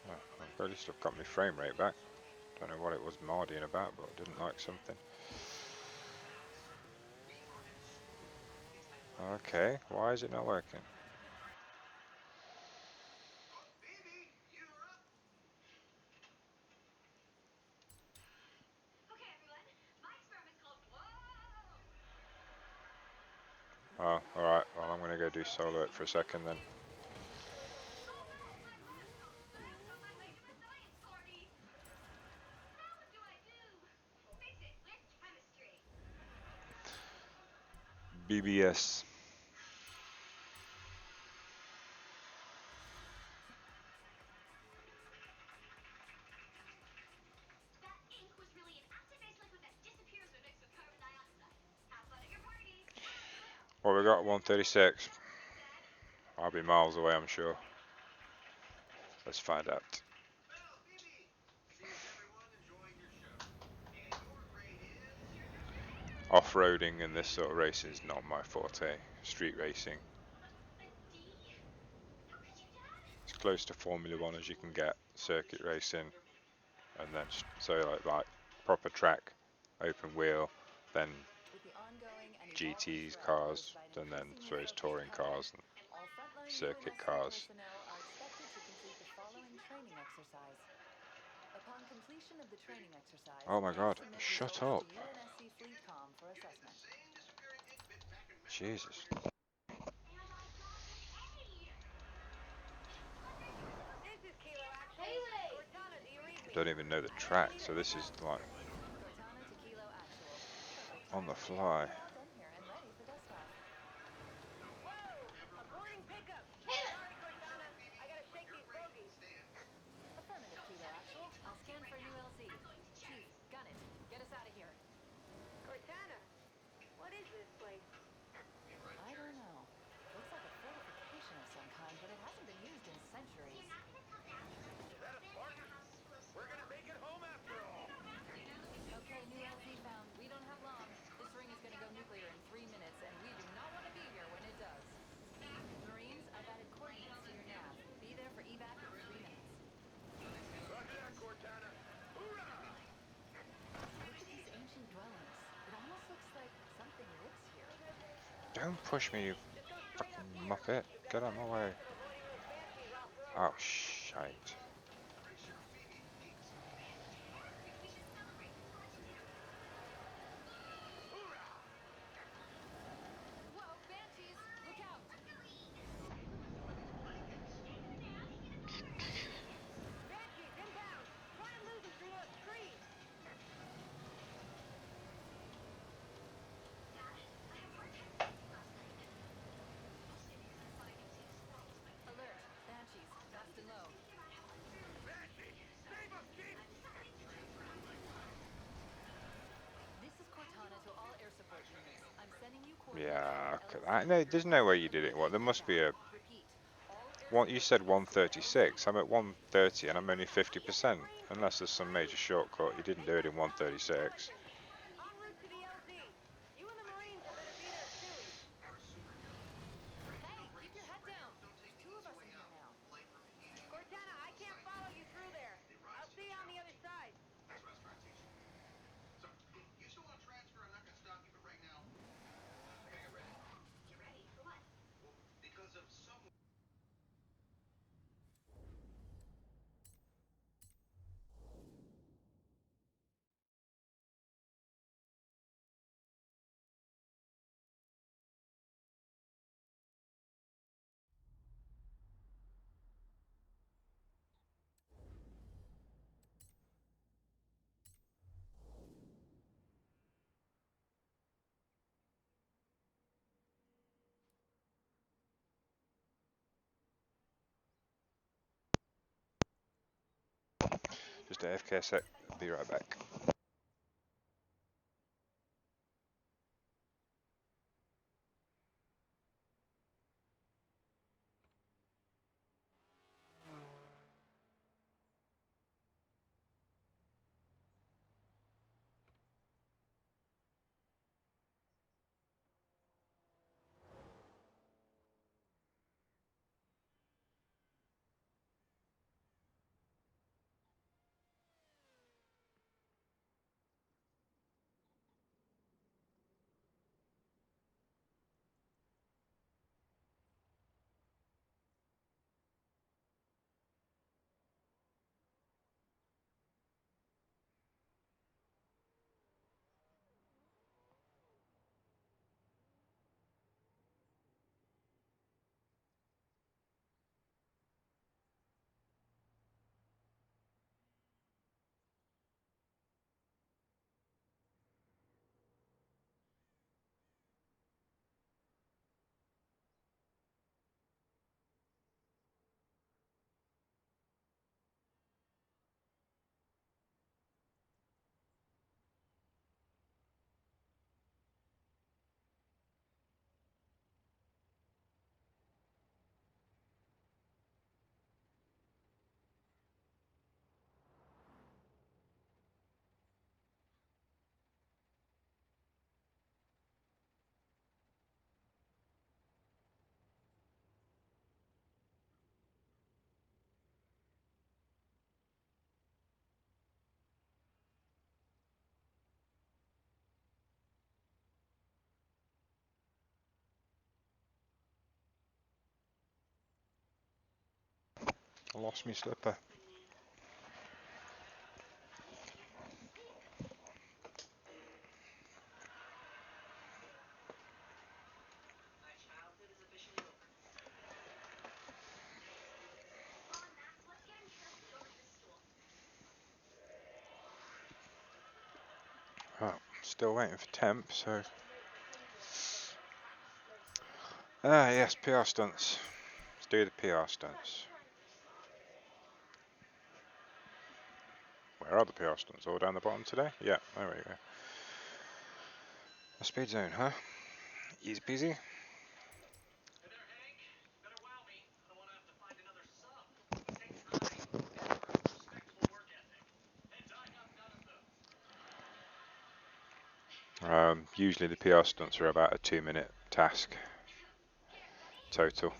Oh, I've really still got my frame rate back. Don't know what it was mardying about, but I didn't like something. Okay, why is it not working? Oh, alright, well I'm gonna go do solo it for a second then. BBS. Well, we got 136. I'll be miles away, I'm sure. Let's find out. Off-roading in this sort of race is not my forte. Street racing. As close to Formula One as you can get. Circuit racing, and then so like proper track, open wheel, then GTs cars, and then suppose touring cars and circuit cars. Upon completion of the training exercise, Oh my god, submit shut results up. to UNSC Fleetcom for assessment. Jesus. I don't even know the track, so this is like Cortana to Kilo Actual. Perfect on the timing. fly. We're all done here and ready for dust off. Whoa! Aborting pickup! Sorry, Cortana. I gotta shake these bogeys. Affirmative, Kilo Actual. I'll scan for new LZ. Chief, gun it. Get us out of here. Cortana, what is this place? I don't know. Looks like a fortification of some kind, but it hasn't been used in centuries. We're gonna make it home after all. Okay, new LZ found. We don't have long. This ring is gonna go nuclear in 3 minutes, and we do not want to be here when it does. Marines, I've added coordinates to your nav. Be there for evac in 3 minutes. Roger that, Cortana. Hoorah! Look at these ancient dwellings. It almost looks like something lives here. Don't push me, you Just go straight up fucking here. muppet. You've got Get a out of my good way. chance of avoiding those banshees off-road. Oh, shite. Whoa, banshees! Look out! Banshees inbound. Try and lose them through those trees. Look at that. No, there's no way you did it. What? There must be a. What you said 136. I'm at 130 and I'm only 50%. Unless there's some major shortcut. You didn't do it in 136. En route to the LZ. You and the Marines better be there soon. Hey, keep your head down. There's two of us in here now. Cortana, I can't follow you through there. I'll see you on the other side. Just AFK a sec. Be right back. I lost my slipper. Oh, still waiting for temp, so. Ah, yes, PR stunts. Let's do the PR stunts. Where are the PR stunts? All down the bottom today? Yeah, there we go. A speed zone, huh? Easy peasy. Usually the PR stunts are about a 2-minute task total.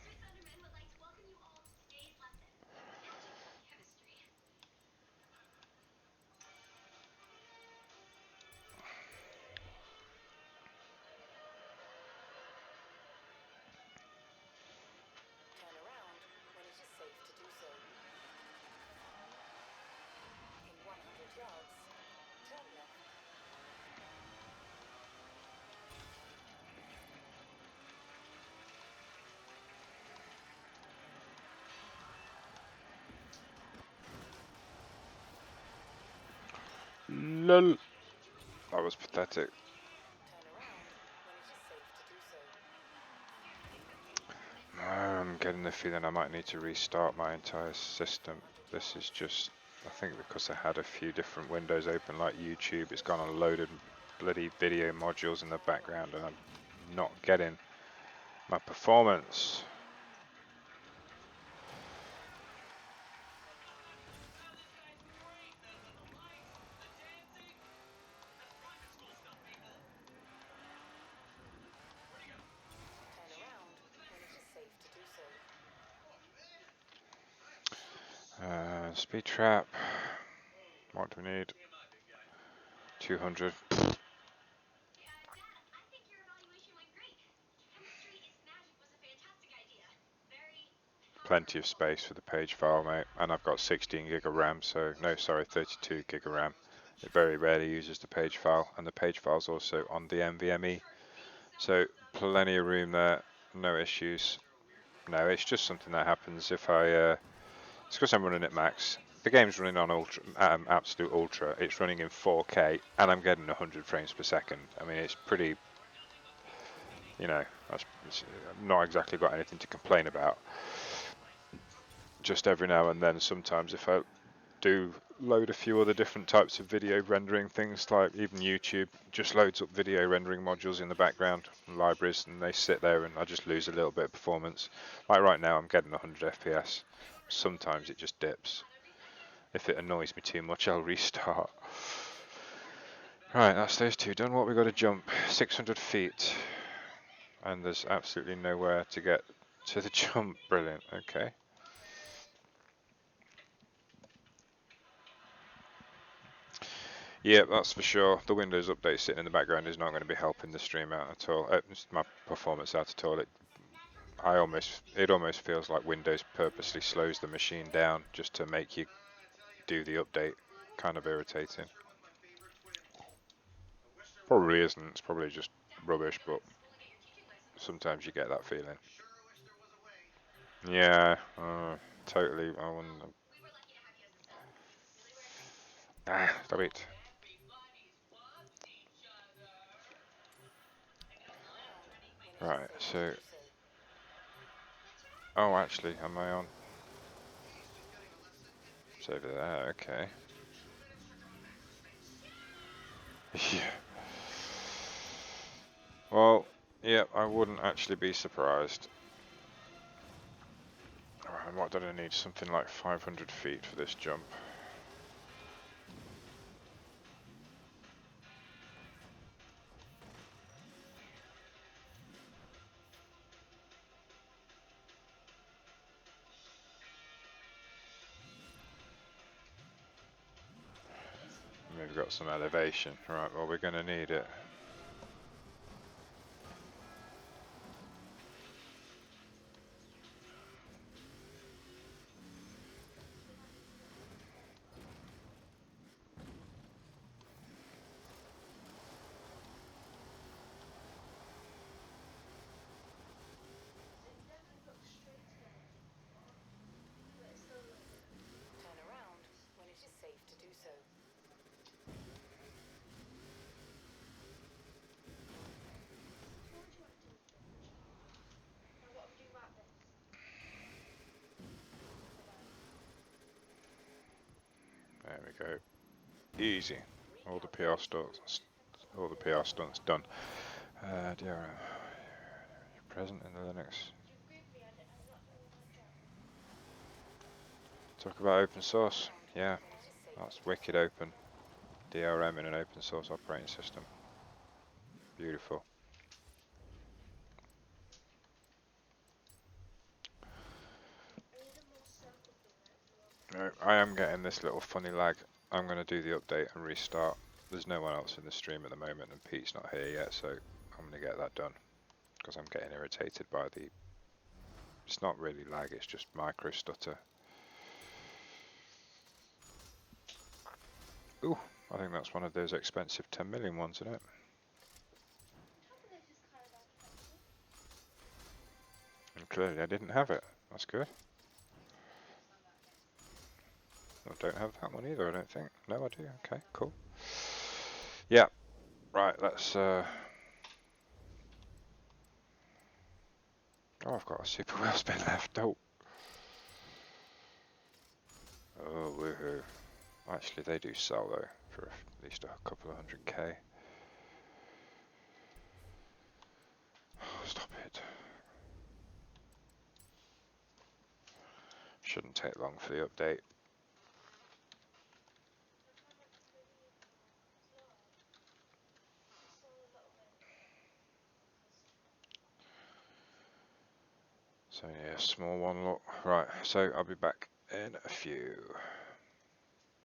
Turn around when it is safe to do so. In 100 yards, turn left. Lol. That was pathetic. Turn around when it is safe to do so. I'm getting the feeling I might need to restart my entire system. This is just, I think because I had a few different windows open like YouTube, it's gone on loaded bloody video modules in the background and I'm not getting My performance. Turn around when it is safe to do so. Speed trap. What do we need? 200. Plenty of space for the page file, mate. And I've got 16 gig of RAM, so no, sorry, 32 gig of RAM. It very rarely uses the page file, and the page file's also on the NVMe. So plenty of room there, no issues. No, it's just something that happens if I. It's because I'm running at max. The game's running on ultra, absolute ultra. It's running in 4K, and I'm getting 100 frames per second. I mean, it's pretty. I've not exactly got anything to complain about. Just every now and then, sometimes if I do load a few other different types of video rendering things, like even YouTube just loads up video rendering modules in the background, libraries, and they sit there and I just lose a little bit of performance. Like right now I'm getting 100 FPS. Sometimes it just dips. If it annoys me too much, I'll restart. Right, that's those two done. What we got to jump? 600 feet. And there's absolutely nowhere to get to the jump. Brilliant, okay. Yeah, that's for sure. The Windows update sitting in the background is not going to be helping the stream out at all. My performance out at all. It almost feels like Windows purposely slows the machine down just to make you do the update. Kind of irritating. Probably isn't. It's probably just rubbish, but sometimes you get that feeling. Yeah, totally. I wouldn't. Stop it. Right, so. Oh, actually, am I on? It's over there, okay. Yeah. Well, yeah, I wouldn't actually be surprised. And what did I need? Something like 500 feet for this jump. We've got some elevation. Right, well, we're going to need it. Turn around when it is safe to do so. There we go. Easy. All the PR stunts done. DRM. Present in the Linux. Talk about open source. Yeah, that's wicked open. DRM in an open source operating system. Beautiful. No, I am getting this little funny lag. I'm going to do the update and restart. There's no one else in the stream at the moment and Pete's not here yet, so I'm going to get that done. Because I'm getting irritated by the... It's not really lag, it's just micro stutter. Ooh, I think that's one of those expensive 10 million ones, isn't it? And clearly I didn't have it. That's good. I don't have that one either, I don't think. No, I do. Okay, cool. Yeah, right, let's... Oh, I've got a super wheel spin left. Oh. Oh, woohoo. Actually, they do sell, though, for at least a couple of 100k. Oh, stop it. Shouldn't take long for the update. So yeah, small one, look. Right, so I'll be back in a few.